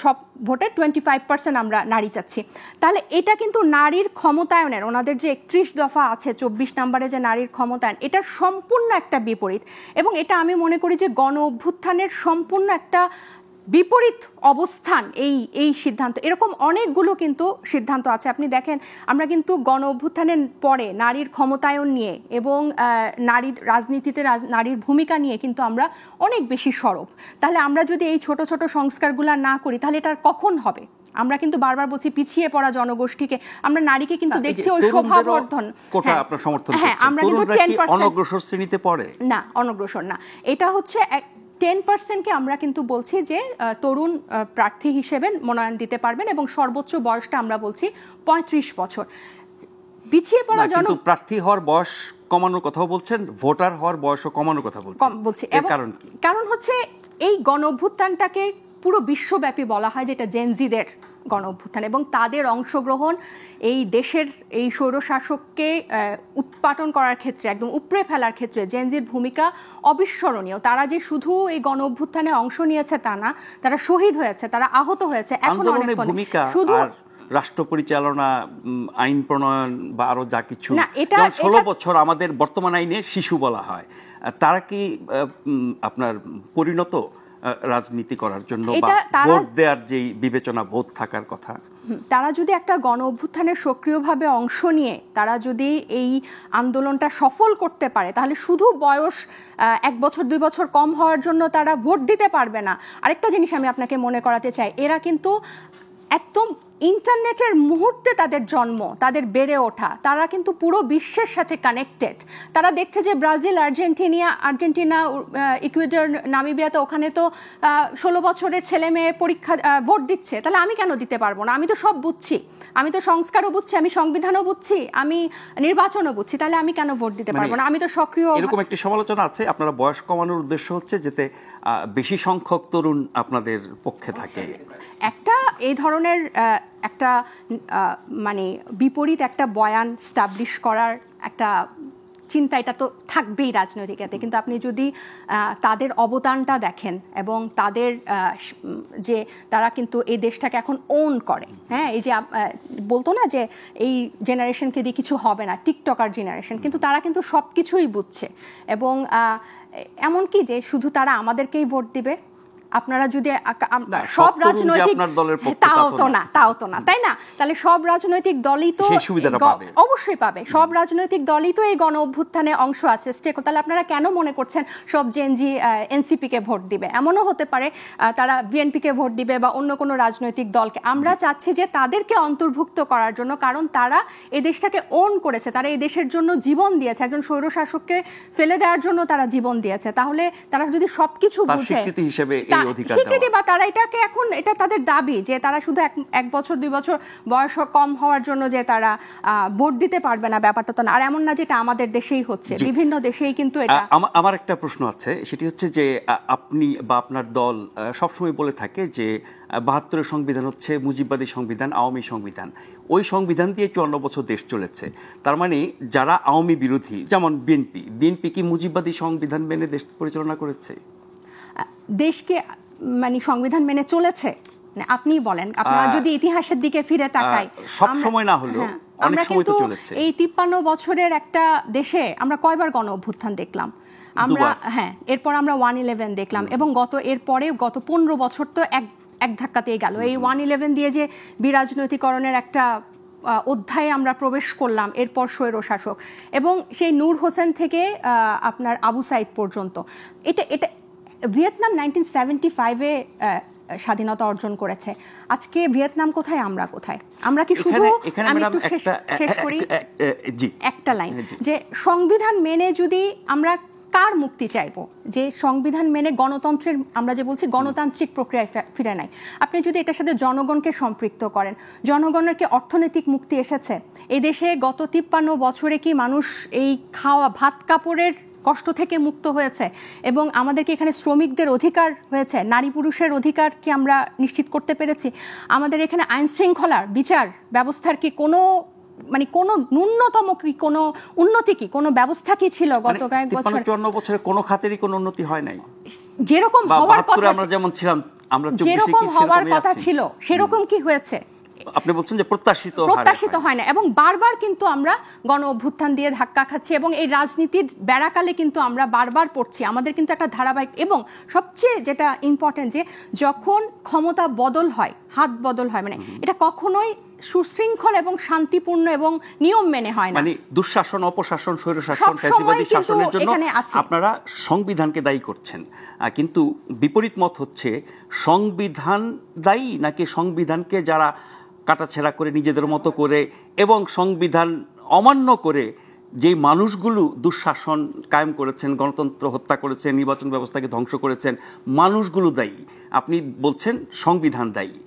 সব ভোটে 25% আমরা নারী চাচ্ছি। তাহলে এটা কিন্তু নারীর ক্ষমতায়নের, ওনাদের যে 31 দফা আছে 24 নম্বরে যে নারীর ক্ষমতায়ন, এটা সম্পূর্ণ একটা বিপরীত। এবং এটা আমি মনে করি যে গণ অভ্যুত্থানের সম্পূর্ণ একটা বিপরীত অবস্থান এই সিদ্ধান্ত। এরকম অনেকগুলো কিন্তু সিদ্ধান্ত আছে। আপনি দেখেন আমরা কিন্তু গণ অভ্যুত্থানের পরে নারীর ক্ষমতায়ন নিয়ে এবং নারীর রাজনীতিতে নারীর ভূমিকা নিয়ে কিন্তু আমরা অনেক বেশি সরব। তাহলে আমরা যদি এই ছোট ছোট সংস্কারগুলো না করি তাহলে এটা কখন হবে? আমরা কিন্তু বারবার বলছি পিছিয়ে পড়া জনগোষ্ঠীকে, আমরা নারীকে কিন্তু দেখছি ওই শোভাবর্ধন।
হ্যাঁ, আমরা কিন্তু 10% অনগ্রসর শ্রেণীতে পড়ে
না, অনগ্রসর না, এটা হচ্ছে 10%কে আমরা কিন্তু বলছি যে তরুণ প্রার্থী হিসেবে মনোনয়ন দিতে পারবেন, এবং সর্বোচ্চ বয়সটা আমরা বলছি 35 বছর। পিছিয়ে পড়া
প্রার্থী হওয়ার বয়স কমানোর কথাও বলছেন, ভোটার হওয়ার বয়সও কমানোর কথা বলছি। এর কারণ কি?
কারণ হচ্ছে এই গণ অভ্যুত্থানটাকে পুরো বিশ্বব্যাপী বলা হয় যেটা জেনজিদের গণ অভ্যুত্থান এবং তাদের অংশগ্রহণ এই দেশের এই স্বৈরশাসককে উৎপাটন করার ক্ষেত্রে, একদম উপড়ে ফেলার ক্ষেত্রে জেনজির ভূমিকা অবিস্মরণীয়। তারা যে শুধু এই গণ অভ্যুত্থানে অংশ নিয়েছে তা না, তারা শহীদ হয়েছে, তারা আহত হয়েছে। এখন অনেক
ভূমিকা
শুধু
রাষ্ট্র পরিচালনা, আইন প্রণয়ন বা আরো যা কিছু, 16 বছর আমাদের বর্তমান আইনে শিশু বলা হয়, তারা কি আপনার পরিণত রাজনীতি করার জন্য বা ভোট দেওয়ার যে বিবেচনা বোধ থাকার কথা?
তারা যদি একটা গণ অভ্যুত্থানে সক্রিয়ভাবে অংশ নিয়ে তারা যদি এই আন্দোলনটা সফল করতে পারে, তাহলে শুধু বয়স 1 বছর 2 বছর কম হওয়ার জন্য তারা ভোট দিতে পারবে না। আরেকটা জিনিস আমি আপনাকে মনে করাতে চাই, এরা কিন্তু একদম ইন্টারনেটের মুহূর্তে তাদের জন্ম, তাদের বেড়ে ওঠা, তারা কিন্তু পুরো বিশ্বের সাথে কানেক্টেড। তারা দেখছে যে ব্রাজিল, আর্জেন্টিনা, ইকুয়েডর, নামিবিয়াতে ওখানে তো 16 বছরের ছেলে মেয়ে পরীক্ষা ভোট দিচ্ছে, তাহলে আমি কেন দিতে পারবো না? আমি তো সব বুঝছি, আমি তো সংস্কারও বুঝছি, আমি সংবিধানও বুঝছি, আমি নির্বাচনও বুঝছি, তাহলে আমি কেন ভোট দিতে পারবো না? আমি তো সক্রিয়।
এরকম একটি সমালোচনা আছে, আপনারা বয়স কমানোর উদ্দেশ্য হচ্ছে যাতে বেশি সংখ্যক তরুণ আপনাদের পক্ষে থাকে।
একটা এই ধরনের একটা মানে বিপরীত একটা বয়ান স্টাবলিশ করার একটা চিন্তা এটা তো থাকবেই রাজনৈতিকতে, কিন্তু আপনি যদি তাদের অবদানটা দেখেন এবং তাদের যে তারা কিন্তু এই দেশটাকে এখন ওন করে, হ্যাঁ, এই যে বলতো না যে এই জেনারেশনকে দিয়ে কিছু হবে না, টিকটকার জেনারেশন, কিন্তু তারা কিন্তু সব কিছুই বুঝছে। এবং এমনকি যে শুধু তারা আমাদেরকেই ভোট দিবে, আপনারা যদি সব রাজনৈতিক, তাও তো না, তাই না? তাহলে সব রাজনৈতিক দলই তো অবশ্যই পাবে, সব রাজনৈতিক দলই তো এই গণ অভ্যুত্থানে অংশ আছে, তাহলে আপনারা কেন মনে করছেন সব জেনজি এনসিপি কে ভোট দিবে? এমনও হতে পারে তারা বিএনপি কে ভোট দিবে বা অন্য কোনো রাজনৈতিক দলকে। আমরা চাচ্ছি যে তাদেরকে অন্তর্ভুক্ত করার জন্য, কারণ তারা এই দেশটাকে ওন করেছে, তারা এই দেশের জন্য জীবন দিয়েছে, একজন স্বৈরশাসককে ফেলে দেওয়ার জন্য তারা জীবন দিয়েছে। তাহলে তারা যদি সবকিছু বুঝে স্বীকৃতি বা তারা এটাকে এখন এটা তাদের দাবি যে তারা শুধু 1 বছর 2 বছর বয়স কম হওয়ার জন্য যে তারা ভোট দিতে পারবে না, ব্যাপারটা তো না। আর এমন না যে এটা আমাদের দেশেই হচ্ছে, বিভিন্ন দেশেই কিন্তু এটা।
আমার একটা প্রশ্ন আছে, সেটি হচ্ছে যে আপনি বা আপনার দল সবসময় বলে থাকে যে 72-এর সংবিধান হচ্ছে মুজিববাদী সংবিধান, আওয়ামী সংবিধান। ওই সংবিধান দিয়ে 54 বছর দেশ চলেছে। তার মানে যারা আওয়ামী বিরোধী, যেমন বিএনপি কি মুজিববাদী সংবিধান মেনে দেশ পরিচালনা করেছে?
দেশকে মানে সংবিধান মেনে চলেছে? আপনি বলেন, আপনারা যদি ইতিহাসের দিকে ফিরে তাকাই,
সব সময় না হলেও অনেক সময় তো চলেছে।
এই 53 বছরের একটা দেশে আমরা কয়বার গণ অভ্যুত্থান দেখলাম? আমরা এরপর আমরা 111 দেখলাম, এবং এরপরে গত 15 বছর তো এক ধাক্কাতেই গেল। এই 111 দিয়ে যে বিরাজনৈতিকরণের একটা অধ্যায়ে আমরা প্রবেশ করলাম, এরপর স্বৈরশাসক, এবং সেই নূর হোসেন থেকে আপনার আবু সাইদ পর্যন্ত। এটা ভিয়েতনাম 1975-এ স্বাধীনতা অর্জন করেছে। আজকে ভিয়েতনাম কোথায়, আমরা কোথায়? আমরা কি শুধু, আমি একটু শেষ করি একটা লাইন, যে সংবিধান মেনে যদি আমরা কার মুক্তি চাইবো? যে সংবিধান মেনে গণতন্ত্রের, আমরা যে বলছি গণতান্ত্রিক প্রক্রিয়ায় ফিরে নাই, আপনি যদি এটার সাথে জনগণকে সম্পৃক্ত করেন, জনগণের কি অর্থনৈতিক মুক্তি এসেছে? এই দেশে গত 53 বছরে কি মানুষ এই খাওয়া ভাত কাপড়ের কষ্ট থেকে মুক্ত হয়েছে? এবং আমাদেরকে এখানে শ্রমিকদের অধিকার হয়েছে, নারী পুরুষের অধিকার কি আমরা নিশ্চিত করতে পেরেছি? আমাদের এখানে আইন শৃঙ্খলার, বিচার ব্যবস্থার কি কোনো কোনো ন্যূনতম কি কোনো উন্নতি, কি কোনো ব্যবস্থা কি ছিল গত কয়েক বছর?
54 বছরে কোনো খাতেরই কোনো উন্নতি হয় নাই।
যেরকম হওয়ার কথা,
আমরা যেমন ছিলাম, আমরা
যেরকম হওয়ার কথা ছিল সেরকম কি হয়েছে?
আপনি বলছেন যে প্রত্যাশিত
হয় না, এবং বারবার কিন্তু আমরা গণ অভ্যুত্থান দিয়ে ধাক্কা খাচ্ছি, এবং এই রাজনীতির বেড়াকালে কিন্তু আমরা বারবার পড়ছি। আমাদের কিন্তু একটা ধারাবাহিক, এবং সবচেয়ে যেটা ইম্পর্টেন্ট, যে যখন ক্ষমতা বদল হয়, হাত বদল হয়, এটা কখনোই সুশৃঙ্খল এবং শান্তিপূর্ণ এবং নিয়ম মেনে হয় না।
মানে দুঃশাসন, অপশাসন, স্বৈরশাসন, ফ্যাসিবাদী শাসনের জন্য আপনারা সংবিধানকে দায়ী করছেন, কিন্তু বিপরীত মত হচ্ছে সংবিধান দায়ী নাকি সংবিধানকে যারা কাটাছেঁড়া করে নিজেদের মতো করে এবং সংবিধান অমান্য করে যে মানুষগুলো দুঃশাসন কায়েম করেছেন, গণতন্ত্র হত্যা করেছেন, নির্বাচন ব্যবস্থাকে ধ্বংস করেছেন, মানুষগুলো দায়ী? আপনি বলছেন সংবিধান দায়ী।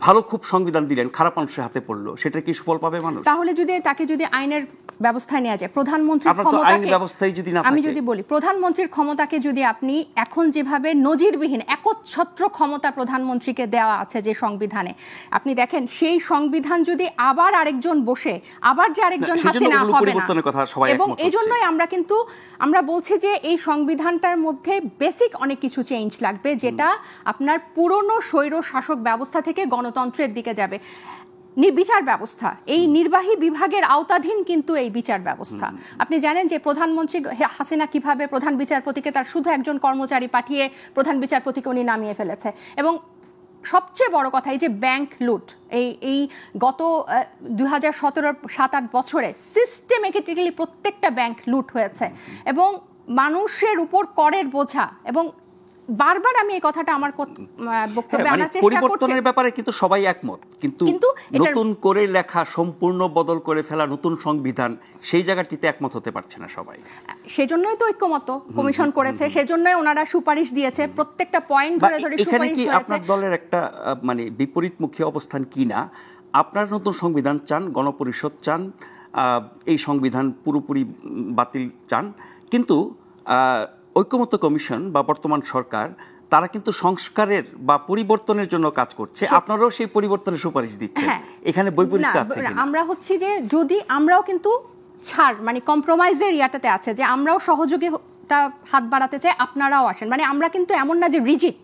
ভালো খুব সংবিধান দিলেন, খারাপ মানুষের হাতে পড়লো, সেটা কি সুফল পাবে মানুষ?
তাহলে তাকে যদি আইনের ব্যবস্থায় নেওয়া যায়, প্রধানমন্ত্রীর
আমি
যদি বলি, প্রধানমন্ত্রীর ক্ষমতাকে যদি আপনি এখন যেভাবে নজিরবিহীন একচ্ছত্র ক্ষমতা প্রধানমন্ত্রীকে দেওয়া আছে যে সংবিধানে, আপনি দেখেন সেই সংবিধান যদি আবার আরেকজন বসে আবার যে আরেকজন হাসিনা হবে না, এবং এই জন্যই আমরা বলছি যে এই সংবিধানটার মধ্যে বেসিক অনেক কিছু চেঞ্জ লাগবে, যেটা আপনার পুরনো স্বৈর শাসক ব্যবস্থা থেকে গণতন্ত্রের দিকে যাবে। বিচার ব্যবস্থা, এই নির্বাহী বিভাগের আওতাধীন কিন্তু এই বিচার ব্যবস্থা। আপনি জানেন যে প্রধানমন্ত্রী হাসিনা কিভাবে প্রধান বিচারপতিকে তার শুধু একজন কর্মচারী পাঠিয়ে প্রধান বিচারপতিকে উনি নামিয়ে ফেলেছে। এবং সবচেয়ে বড় কথা, এই যে ব্যাংক লুট, এই গত 2017-7-8 বছরে সিস্টেমেটিক্যালি প্রত্যেকটা ব্যাংক লুট হয়েছে, এবং মানুষের উপর করের বোঝা, এবং বারবার আমি এই কথাটা আমার বক্তব্যে আনার চেষ্টা করছি,
পরিবর্তনের ব্যাপারে কিন্তু সবাই একমত, কিন্তু নতুন করে লেখা, সম্পূর্ণ বদল করে ফেলা নতুন সংবিধান, সেই জায়গাটিতে একমত হতে পারছে না সবাই।
সেজন্যই তো ঐক্যমত্য কমিশন করেছে, সেজন্যই ওনারা সুপারিশ দিয়েছে, প্রত্যেকটা পয়েন্ট ধরে ধরে সুপারিশ
হয়েছে। আপনার দলের একটা বিপরীতমুখী অবস্থান কিনা? আপনার নতুন সংবিধান চান, গণপরিষদ চান, এই সংবিধান পুরোপুরি বাতিল চান, কিন্তু ঐক্যমত্য কমিশন বা বর্তমান সরকার তারা কিন্তু সংস্কারের বা পরিবর্তনের জন্য কাজ করছে, আপনারাও সেই পরিবর্তনের সুপারিশ দিচ্ছেন। এখানে বৈপরীত্য আছে কিনা?
আমরা হচ্ছি যে যদি আমরাও কিন্তু কম্প্রোমাইজের ইয়াটাতে আছে যে আমরাও সহযোগিতা হাত বাড়াতে চাই, আপনারাও আসেন, আমরা কিন্তু এমন না যে রিজিড,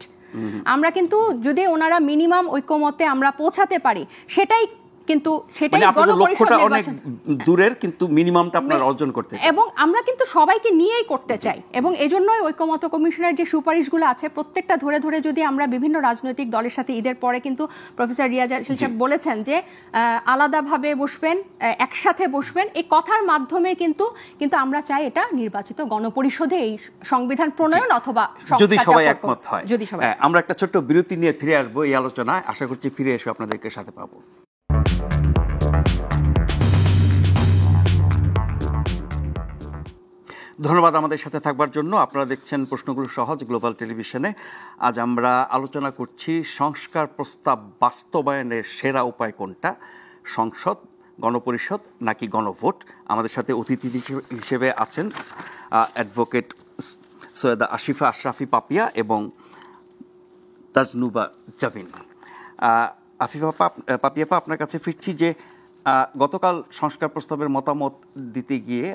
আমরা কিন্তু যদি ওনারা মিনিমাম ঐক্যমতে আমরা পৌঁছাতে পারি, সেটাই
লক্ষ্যটা অনেক দূরের, কিন্তু মিনিমামটা আপনারা অর্জন করতে চান,
এবং আমরা কিন্তু সবাইকে নিয়েই করতে চাই। এবং এজন্যই ঐক্যমত্য কমিশনের যে সুপারিশগুলো আছে প্রত্যেকটা ধরে ধরে যদি আমরা বিভিন্ন রাজনৈতিক দলের সাথে, ঈদের পরে কিন্তু প্রফেসর রিয়াজ আল সাহেব বলেছেন যে আলাদাভাবে বসবেন, একসাথে বসবেন, এই কথার মাধ্যমে কিন্তু আমরা চাই এটা নির্বাচিত গণপরিষদে এই সংবিধান প্রণয়ন অথবা
যদি সবাই একমত হয়। আমরা একটা ছোট্ট বিরতি নিয়ে ফিরে আসবো এই আলোচনায়, আশা করছি ফিরে এসে আপনাদেরকে সাথে পাবো। ধন্যবাদ আমাদের সাথে থাকবার জন্য। আপনারা দেখছেন প্রশ্নগুলো সহজ গ্লোবাল টেলিভিশনে। আজ আমরা আলোচনা করছি সংস্কার প্রস্তাব বাস্তবায়নের সেরা উপায় কোনটা, সংসদ, গণপরিষদ নাকি গণভোট? আমাদের সাথে অতিথি হিসেবে আছেন অ্যাডভোকেট সৈয়দা আসিফা আশরাফি পাপিয়া এবং তাজনুবা জাবিন। আফিফা পাপিয়াপা, আপনার কাছে ফিরছি যে গতকাল সংস্কার প্রস্তাবের মতামত দিতে গিয়ে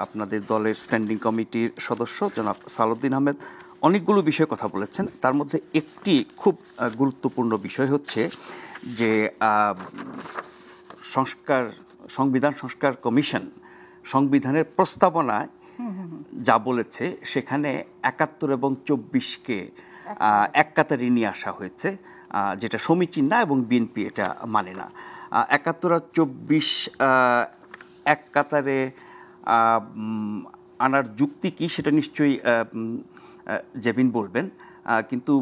আপনাদের দলের স্ট্যান্ডিং কমিটির সদস্য জনাব সালাউদ্দিন আহমেদ অনেকগুলো বিষয়ে কথা বলেছেন। তার মধ্যে একটি খুব গুরুত্বপূর্ণ বিষয় হচ্ছে যে সংবিধান সংস্কার কমিশন সংবিধানের প্রস্তাবনায় যা বলেছে সেখানে ৭১ এবং ২৪কে এক কাতারে নিয়ে আসা হয়েছে, যেটা সমীচীন না এবং বিএনপি এটা মানে না। ৭১ আর ২৪ এক কাতারে আনার যুক্তি কি সেটা নিশ্চয়ই জেবিন বলবেন, কিন্তু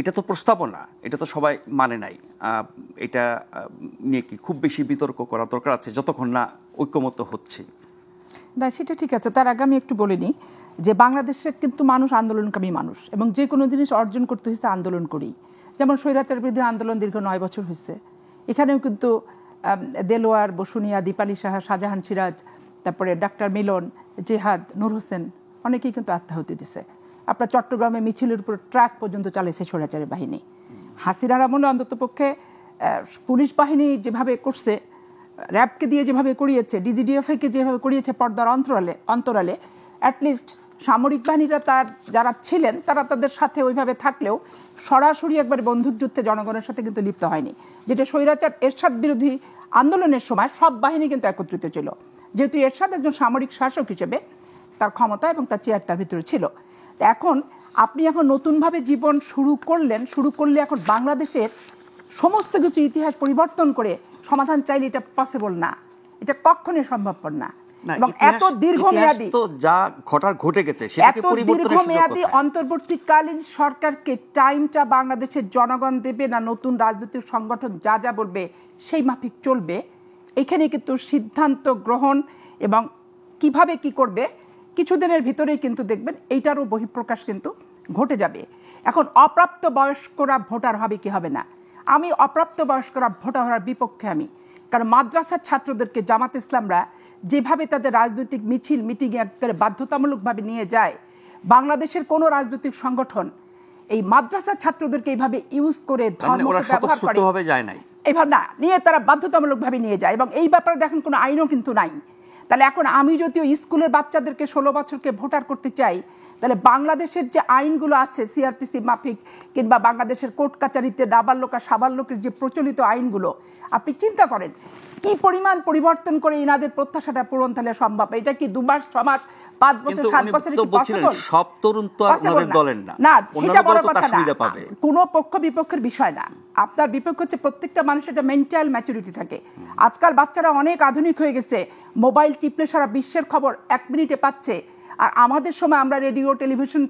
এটা তো প্রস্তাবনা, এটা তো সবাই মানে নাই। এটা নিয়ে কি খুব বেশি বিতর্ক করা দরকার আছে যতক্ষণ না ঐক্যমত হচ্ছে?
না, সেটা ঠিক আছে। তার আগে আমি একটু বলে নিই যে বাংলাদেশের কিন্তু মানুষ আন্দোলনকামী মানুষ, এবং যে কোনো জিনিস অর্জন করতে হয়েছে আন্দোলন করেই। যেমন স্বৈরাচার বিরোধী আন্দোলন দীর্ঘ 9 বছর হয়েছে, এখানেও কিন্তু দেলোয়ার, বসুনিয়া, দীপালি সাহা, শাহজাহান সিরাজ, তারপরে ডাক্তার মিলন, জেহাদ, নূর হোসেন অনেকেই কিন্তু আত্মাহুতি দিছে। আপনার চট্টগ্রামে মিছিলের উপর ট্রাক পর্যন্ত চালিয়েছে স্বৈরাচারের বাহিনী। হাসিনার আমলে অন্ততপক্ষে পুলিশ বাহিনী যেভাবে করছে, র্যাবকে দিয়ে যেভাবে করিয়েছে, ডিজিডিএফকে যেভাবে করিয়েছে পর্দার অন্তরালে, অ্যাটলিস্ট সামরিক বাহিনীরা যারা ছিলেন তারা তাদের সাথে ওইভাবে থাকলেও সরাসরি একবার বন্দুকযুদ্ধে জনগণের সাথে কিন্তু লিপ্ত হয়নি, যেটা স্বৈরাচার এরশাদ বিরোধী আন্দোলনের সময় সব বাহিনী কিন্তু একত্রিত ছিল। যেহেতু এরশাদ একজন সামরিক শাসক হিসেবে তার ক্ষমতা এবং তার চেয়ারটার ভিতরে ছিল। এখন আপনি নতুনভাবে জীবন শুরু করলে এখন বাংলাদেশের সমস্ত কিছু ইতিহাস পরিবর্তন করে সমাধান চাইলে এটা পসিবল না, এটা কখনোই সম্ভবপর না। এবং এত দীর্ঘমেয়াদী
যা ঘটার ঘটে গেছে সেটাকে পরিবর্তনের সুযোগ
দীর্ঘমেয়াদী অন্তর্বর্তীকালীন সরকারকে টাইমটা বাংলাদেশের জনগণ দেবে না নতুন রাজনৈতিক সংগঠন যা বলবে সেই মাফিক চলবে? এখানে কিন্তু সিদ্ধান্ত গ্রহণ এবং কিভাবে কি করবে কিছুদিনের ভিতরেই কিন্তু দেখবেন এইটারও বহিঃপ্রকাশ কিন্তু ঘটে যাবে। এখন অপ্রাপ্ত বয়স্করা ভোটার হবে কি হবে না, আমি অপ্রাপ্তবয়স্করা ভোটার হওয়ার বিপক্ষে আমি, কারণ মাদ্রাসার ছাত্রদেরকে জামাত ইসলামরা যেভাবে তাদের রাজনৈতিক মিছিল মিটিংয়ে করে বাধ্যতামূলকভাবে নিয়ে যায়, বাংলাদেশের কোনো রাজনৈতিক সংগঠন এই মাদ্রাসার ছাত্রদেরকে এইভাবে ইউজ করে ধর্মকে ব্যবহার করে
যায় নাই,
এইভাবে না নিয়ে তারা বাধ্যতামূলকভাবে নিয়ে যায়, এবং এই ব্যাপারে দেখেন কোনো আইনও কিন্তু নাই। তাহলে এখন আমি যদিও স্কুলের বাচ্চাদেরকে 16 বছরকে ভোটার করতে চাই, তাহলে বাংলাদেশের যে আইনগুলো আছে সিআরপিসি মাফিক কিংবা বাংলাদেশের কোর্ট কাচারিতে নাবালক আর সাবালকের যে প্রচলিত আইনগুলো, আপনি চিন্তা করেন কি পরিমাণ পরিবর্তন করে ইনাদের প্রত্যাশাটা পূরণ তাহলে সম্ভব। এটা কি 2 মাস 6 মাস 5 বছর 7 বছর কি পসিবল?
সব তরুণ তো আর ওনাদের দলের না,
না সেটা বড় কথা না,
পাবে
কোনো পক্ষ বিপক্ষের বিষয় না। আপনার বিপক্ষ হচ্ছে প্রত্যেকটা মানুষের একটা মেন্টাল ম্যাচুরিটি থাকে। আজকাল বাচ্চারা অনেক আধুনিক হয়ে গেছে, মোবাইল টিপলে সারা বিশ্বের খবর 1 মিনিটে পাচ্ছে। আর আমাদের সময় আমরা রেডিও টেলিভিশন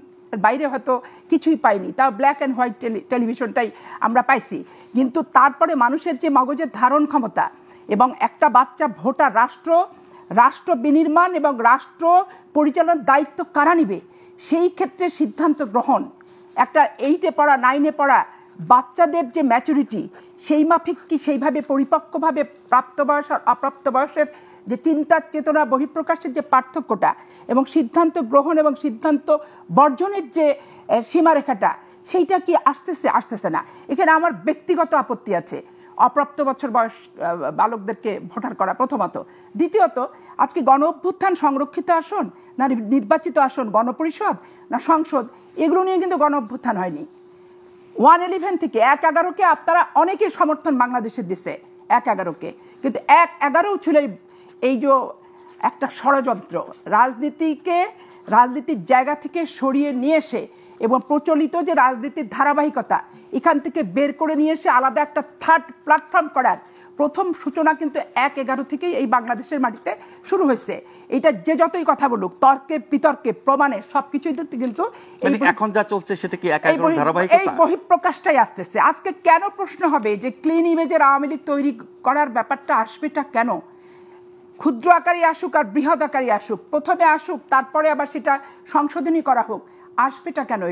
বাইরে হয়তো কিছুই পাইনি, তাও ব্ল্যাক অ্যান্ড হোয়াইট টেলিভিশনটাই আমরা পাইছি। কিন্তু তারপরে মানুষের যে মগজের ধারণ ক্ষমতা এবং একটা বাচ্চা ভোটার, রাষ্ট্র বিনির্মাণ এবং রাষ্ট্র পরিচালনার দায়িত্ব কারা নিবে, সেই ক্ষেত্রে সিদ্ধান্ত গ্রহণ, একটা 8-এ পড়া 9-এ পড়া বাচ্চাদের যে ম্যাচুরিটি, সেই মাফিক কি সেইভাবে পরিপক্কভাবে প্রাপ্তবয়স আর অপ্রাপ্তবয়সের যে চিন্তা চেতনা বহিঃপ্রকাশের যে পার্থক্যটা এবং সিদ্ধান্ত গ্রহণ এবং সিদ্ধান্ত বর্জনের যে সীমারেখাটা, সেইটা কি আসতেছে না। এখানে আমার ব্যক্তিগত আপত্তি আছে অপ্রাপ্ত বছর বয়স বালকদেরকে ভোটার করা, প্রথমত। দ্বিতীয়ত, আজকে গণ অভ্যুত্থান সংরক্ষিত আসন না নির্বাচিত আসন, গণপরিষদ না সংসদ, এগুলো নিয়ে কিন্তু গণ অভ্যুত্থান হয়নি। 111 থেকে 1-11কে আপনারা অনেকেই সমর্থন বাংলাদেশের দিছে, 1-11কে, কিন্তু 1-11ও ছিল এই যে একটা ষড়যন্ত্র, রাজনীতির জায়গা থেকে সরিয়ে নিয়ে এসে এবং প্রচলিত যে রাজনীতির ধারাবাহিকতা এখান থেকে বের করে নিয়ে এসে আলাদা একটা থার্ড প্ল্যাটফর্ম করার প্রথম সূচনা কিন্তু 1-11 থেকেই এই বাংলাদেশের মাটিতে শুরু হয়েছে। এটা যে যতই কথা বলুক, তর্কে বিতর্কে প্রমাণে সবকিছুই কিন্তু
এখন যা চলছে সেটা কি 1-11 ধারাবাহিকতা,
এই বহিঃপ্রকাশটাই আসতেছে। আজকে কেন প্রশ্ন হবে যে ক্লিন ইমেজের আওয়ামী লীগ তৈরি করার ব্যাপারটা আসবেটা কেন? ক্ষুদ্র আকারে আসুক আর বৃহৎ আকারে আসুক, প্রথমে আসুক তারপরে আবার সেটা সংশোধনী করা হোক, আসবেটা কেন?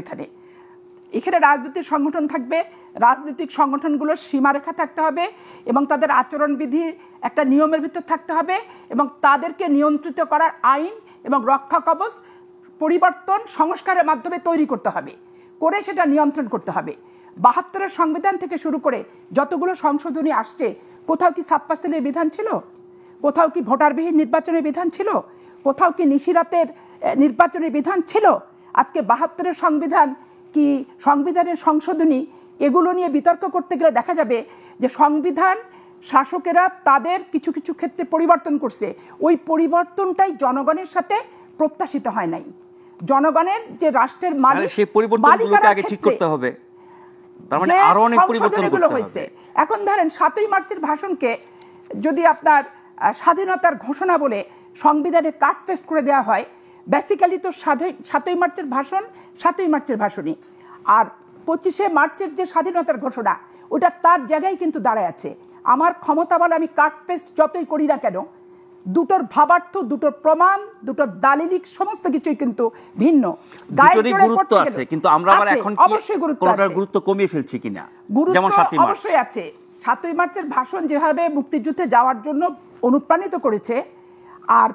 এখানে রাজনৈতিক সংগঠন থাকবে, রাজনৈতিক সংগঠনগুলোর সীমারেখা থাকতে হবে এবং তাদের আচরণবিধি একটা নিয়মের ভিতর থাকতে হবে এবং তাদেরকে নিয়ন্ত্রিত করার আইন এবং রক্ষা কবচ পরিবর্তন সংস্কারের মাধ্যমে তৈরি করতে হবে, করে সেটা নিয়ন্ত্রণ করতে হবে। 72-এর সংবিধান থেকে শুরু করে যতগুলো সংশোধনী আসছে, কোথাও কি ছাপ্পাসেলের বিধান ছিল? কোথাও কি ভোটারবিহীন নির্বাচনের বিধান ছিল? কোথাও কি নিশিরাতের নির্বাচনের বিধান ছিল? আজকে 72-এর সংবিধান কি সংবিধানের সংশোধনী, এগুলো নিয়ে বিতর্ক করতে গেলে দেখা যাবে যে সংবিধান শাসকেরা তাদের কিছু কিছু ক্ষেত্রে পরিবর্তন করছে, ওই পরিবর্তনটাই জনগণের সাথে প্রত্যাশিত হয় নাই। জনগণের যে রাষ্ট্রের মালিক,
সেই পরিবর্তনগুলোকে আগে ঠিক করতে হবে, তার মানে আরো অনেক পরিবর্তন করতে হবে।
এখন ধরেন 7ই মার্চের ভাষণকে যদি আপনার স্বাধীনতার ঘোষণা বলে সংবিধানে কাট পেস্ট করে দেওয়া হয়, বেসিক্যালি তো 7ই মার্চের ভাষণ 7ই মার্চের ভাষণই, আর 25শে মার্চের যে স্বাধীনতার ঘোষণা ওটা তার জায়গায় কিন্তু দাঁড়ায় আছে। আমার ক্ষমতা বলে আমি কাট পেস্ট যতই করি না কেন, দুটোর ভাবার্থ, দুটোর প্রমাণ, দুটোর দালিলিক সমস্ত কিছুই কিন্তু ভিন্ন।
গুরুত্ব আছে, কিন্তু আমরা আবার এখন
অবশ্যই
গুরুত্ব কমিয়ে ফেলছি কিনা,
যেমন 7ই মার্চ অবশ্যই আছে। 7ই মার্চের ভাষণ যেভাবে মুক্তিযুদ্ধে যাওয়ার জন্য অনুপ্রাণিত করেছে, আর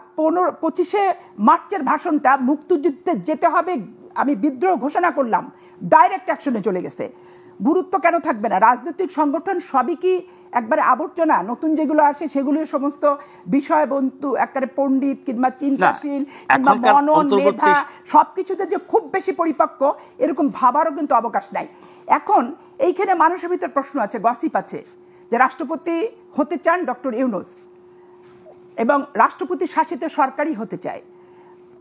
25শে মার্চের ভাষণটা মুক্তিযুদ্ধে যেতে হবে, আমি বিদ্রোহ ঘোষণা করলাম, ডাইরেক্ট অ্যাকশনে চলে গেছে। গুরুত্ব কেন থাকবে না? রাজনৈতিক সংগঠন সবই কি একবারে আবর্জনা? নতুন যেগুলো আসে সেগুলো সমস্ত বিষয়বস্তু একবারে পণ্ডিত কিংবা চিন্তাশীল কিংবা মনন মেধা সবকিছুতে যে খুব বেশি পরিপক্ক এরকম ভাবারও কিন্তু অবকাশ নাই। এখন এইখানে মানুষের ভিতর প্রশ্ন আছে, গসিপ আছে যে রাষ্ট্রপতি হতে চান ডক্টর ইউনূস এবং রাষ্ট্রপতি শাসিত সরকারই হতে চায়।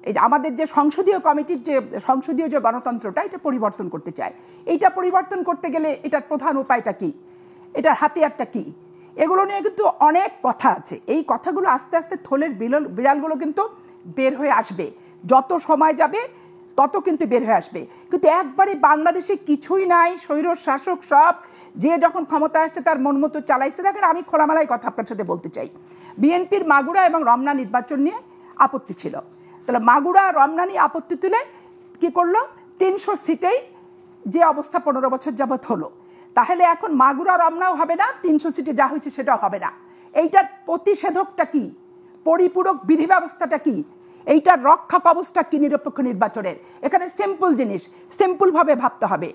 এই যে আমাদের যে সংসদীয় কমিটির যে সংসদীয় যে গণতন্ত্রটা, এটা পরিবর্তন করতে চায়। এইটা পরিবর্তন করতে গেলে এটার প্রধান উপায়টা কি, এটার হাতিয়ারটা কি, এগুলো নিয়ে কিন্তু অনেক কথা আছে। এই কথাগুলো আস্তে আস্তে থলের বিড়ালগুলো কিন্তু বের হয়ে আসবে, যত সময় যাবে তত কিন্তু বের হয়ে আসবে। কিন্তু একবারে বাংলাদেশে কিছুই নাই, স্বৈর শাসক সব যে যখন ক্ষমতা আসছে তার মন মতো চালাইছে। দেখেন, আমি খোলামেলায় কথা আপনার সাথে বলতে চাই, বিএনপির মাগুরা এবং রমনা নির্বাচন নিয়ে আপত্তি ছিল, তাহলে মাগুরা রমনা নিয়ে আপত্তি তুলে কি করলো, 300 সিটেই যে অবস্থা 15 বছর যাবৎ হলো, তাহলে এখন মাগুরা রমনাও হবে না, 300 সিটে যা হয়েছে সেটাও হবে না। এইটার প্রতিষেধকটা কি, পরিপূরক বিধি ব্যবস্থাটা কি, এইটার রক্ষা কবচটা কি নিরপেক্ষ নির্বাচনের? এখানে সিম্পল জিনিস, সিম্পল ভাবে ভাবতে হবে।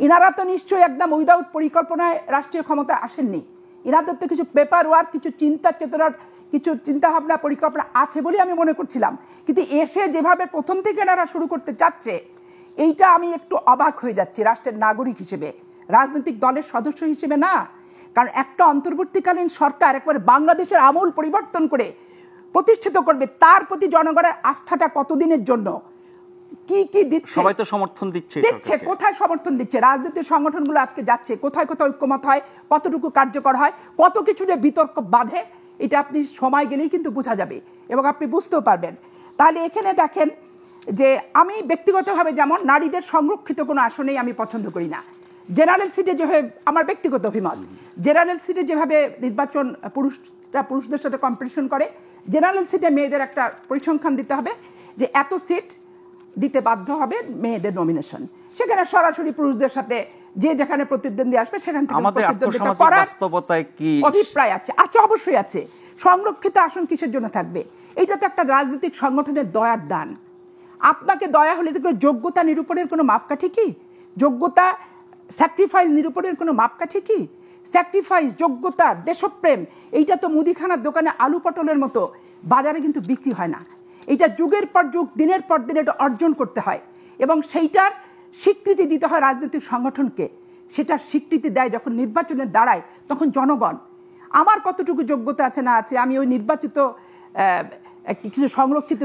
ইনারা তো নিশ্চয়ই একদম উইদাউট পরিকল্পনায় রাষ্ট্রীয় ক্ষমতায় আসেননি। ইনাদের তো কিছু পেপার ওয়ার্ক, কিছু চিন্তা চেতনার, কিছু চিন্তা ভাবনা পরিকল্পনা আছে বলে আমি মনে করছিলাম। কিন্তু এসে যেভাবে প্রথম থেকে এনারা শুরু করতে চাচ্ছে, এইটা আমি একটু অবাক হয়ে যাচ্ছি রাষ্ট্রের নাগরিক হিসেবে, রাজনৈতিক দলের সদস্য হিসেবে না। কারণ একটা অন্তর্বর্তীকালীন সরকার একবারে বাংলাদেশের আমূল পরিবর্তন করে প্রতিষ্ঠিত করবে, তার প্রতি জনগণের আস্থাটা কতদিনের জন্য, কি কি দিচ্ছে?
সবাই তো সমর্থন দিচ্ছে।
কোথায় সমর্থন দিচ্ছে? রাজনৈতিক সংগঠনগুলো আজকে যাচ্ছে, কোথায় কোথায় ঐক্যমত হয়, কতটুকু কার্যকর হয়, কত কিছু নিয়ে বিতর্ক বাঁধে, এটা আপনি সময় গেলেই কিন্তু বোঝা যাবে এবং আপনি বুঝতেও পারবেন। তাহলে এখানে দেখেন যে আমি ব্যক্তিগতভাবে যেমন নারীদের সংরক্ষিত কোনো আসনেই আমি পছন্দ করি না। জেনারেল সিটে যেভাবে, আমার ব্যক্তিগত অভিমত, জেনারেল সিটে যেভাবে নির্বাচন পুরুষরা পুরুষদের সাথে কম্পিটিশন করে, জেনারেল সিটে মেয়েদের একটা পরিসংখ্যান দিতে হবে যে এত সিট দিতে বাধ্য হবে মেয়েদের নমিনেশন। সেখানে সরাসরি পুরুষদের সাথে যে যেখানে প্রতিদ্বন্দ্বী আসবে সেখান থেকে প্রতিদ্বন্দ্বিতা করার বাস্তবতায় কি অভিপ্রায় আছে? আচ্ছা, অবশ্যই আছে। সংরক্ষিত আসন কিসের জন্য থাকবে? এটা তো একটা রাজনৈতিক সংগঠনের দয়ার দান। আপনাকে দয়া হলে তো যোগ্যতা নিরূপণের কোনো মাপকাঠি কি? যোগ্যতা স্যাক্রিফাইস নিরূপণের কোনো মাপকাঠি কি? স্যাক্রিফাইস, যোগ্যতা, দেশপ্রেম, এইটা তো মুদিখানার দোকানে আলু পটলের মতো বাজারে কিন্তু বিক্রি হয় না। এটা যুগের পর যুগ, দিনের পর দিন এটা অর্জন করতে হয় এবং সেইটার স্বীকৃতি দিতে হয় রাজনৈতিক সংগঠনকে। সেটার স্বীকৃতি দেয় যখন নির্বাচনে দাঁড়ায় তখন জনগণ। আমার কতটুকু যোগ্যতা আছে না আছে, আমি ওই নির্বাচিত কিছু সংরক্ষিত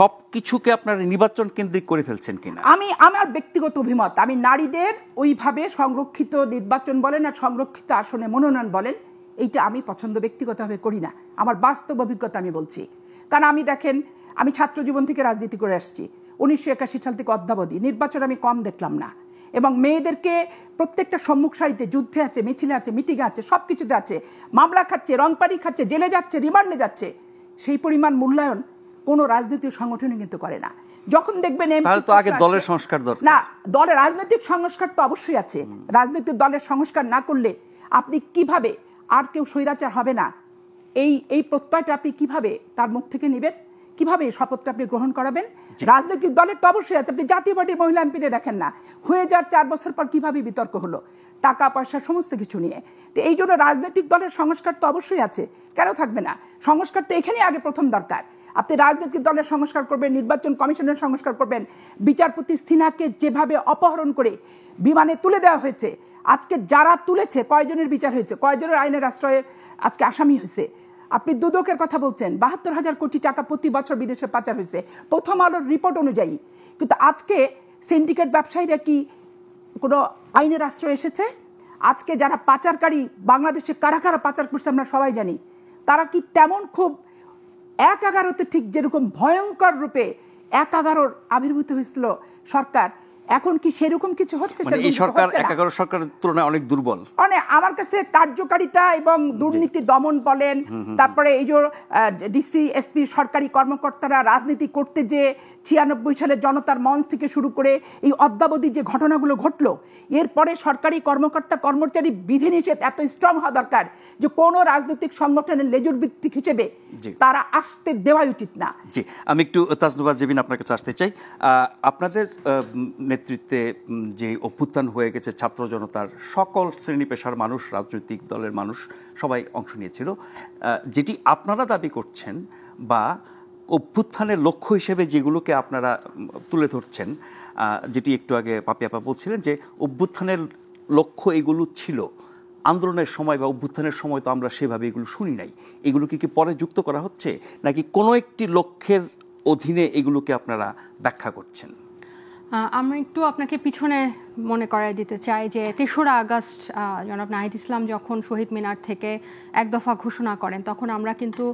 সবকিছুকে আপনারা নির্বাচন কেন্দ্রিক করে ফেলছেন কিনা?
আমি আমার ব্যক্তিগত অভিমত, আমি নারীদের ওইভাবে সংরক্ষিত নির্বাচন বলেন আর সংরক্ষিত আসনে মনোনয়ন বলেন, এইটা আমি পছন্দ ব্যক্তিগতভাবে করি না। আমার বাস্তব অভিজ্ঞতা আমি বলছি। কারণ আমি দেখেন, আমি ছাত্র জীবন থেকে রাজনীতি করে আসছি, 1981 সাল থেকে অদ্যাবধি নির্বাচন আমি কম দেখলাম না। এবং মেয়েদেরকে প্রত্যেকটা সম্মুখ সারিতে যুদ্ধে আছে, মিছিলে আছে, মিটিংয়ে আছে, সব কিছুতে আছে, মামলা খাচ্ছে, রংপারি খাচ্ছে, জেলে যাচ্ছে, রিমান্ডে যাচ্ছে। সেই পরিমাণ মূল্যায়ন কোনো রাজনৈতিক সংগঠনে কিন্তু করে না। যখন দেখবেন
দলের সংস্কার দরকার
না, দলের রাজনৈতিক সংস্কার তো অবশ্যই আছে। রাজনৈতিক দলের সংস্কার না করলে আপনি কিভাবে, আর কেউ স্বৈরাচার হবে না, এই প্রত্যয়টা আপনি কিভাবে তার মুখ থেকে নেবেন? কিভাবে শপথটা আপনি গ্রহণ করাবেন? রাজনৈতিক দলের তো অবশ্যই আছে। আপনি জাতীয় পার্টির মহিলা এমপিতে দেখেন না, হয়ে যাওয়ার 4 বছর পর কিভাবে বিতর্ক হলো টাকা পয়সা সমস্ত কিছু নিয়ে। তো এই জন্য রাজনৈতিক দলের সংস্কার তো অবশ্যই আছে, কেন থাকবে না? সংস্কার তো এখানেই আগে প্রথম দরকার। আপনি রাজনৈতিক দলের সংস্কার করবেন, নির্বাচন কমিশনের সংস্কার করবেন। বিচারপতি সিনহাকে যেভাবে অপহরণ করে বিমানে তুলে দেওয়া হয়েছে, আজকে যারা তুলেছে কয়জনের বিচার হয়েছে, কয়জনের আইনের আশ্রয়ের আজকে আসামি হয়েছে? আপনি দুদকের কথা বলছেন, 72,000 কোটি টাকা প্রতি বছর বিদেশে পাচার হয়েছে প্রথম আলোর রিপোর্ট অনুযায়ী। কিন্তু আজকে সিন্ডিকেট ব্যবসায়ীরা কি কোনো আইনের আশ্রয় এসেছে? আজকে যারা পাচারকারী, বাংলাদেশে কারা কারা পাচার করছে আমরা সবাই জানি, তারা কি তেমন খুব 1/11-তে ঠিক যেরকম ভয়ঙ্কর রূপে 1/11 আবির্ভূত হয়েছিল সরকার, এখন কি সেরকম কিছু হচ্ছে?
এই সরকার 1/11 সরকারের তুলনায় অনেক দুর্বল।
মানে আমার কাছে কার্যকারিতা এবং দুর্নীতি দমন বলেন, তারপরে এই যে ডিসি এসপি সরকারি কর্মকর্তারা রাজনীতি করতে যে 96 সালে জনতার মঞ্চ থেকে শুরু করে এই অদ্যাবধি যে ঘটনাগুলো ঘটলো, এরপরে সরকারি কর্মকর্তা কর্মচারী বিধিনিষেধ এত স্ট্রং হওয়া দরকার যে কোনো রাজনৈতিক সংগঠনের লেজুর ভিত্তিক হিসেবে তারা আসতে দেওয়াই উচিত না।
জি, আমি একটু তাসনুভা জেবিন আপনার কাছে আসতে চাই। আপনাদের নেতৃত্বে যে অভ্যুত্থান হয়ে গেছে, ছাত্র জনতার সকল শ্রেণী পেশার মানুষ, রাজনৈতিক দলের মানুষ সবাই অংশ নিয়েছিল। যেটি আপনারা দাবি করছেন বা অভ্যুত্থানের লক্ষ্য হিসেবে যেগুলোকে আপনারা তুলে ধরছেন, যেটি একটু আগে পাপি আপা বলছিলেন যে অভ্যুত্থানের লক্ষ্য এগুলো ছিল, আন্দোলনের সময় বা অভ্যুত্থানের সময় তো আমরা সেভাবে এগুলো শুনি নাই। এগুলোকে কি পরে যুক্ত করা হচ্ছে নাকি কোনো একটি লক্ষ্যের অধীনে এগুলোকে আপনারা ব্যাখ্যা করছেন?
আমরা একটু আপনাকে পিছনে মনে করাই দিতে চাই যে 3রা আগস্ট জনাব নাহিদ ইসলাম যখন শহীদ মিনার থেকে এক দফা ঘোষণা করেন, তখন আমরা কিন্তু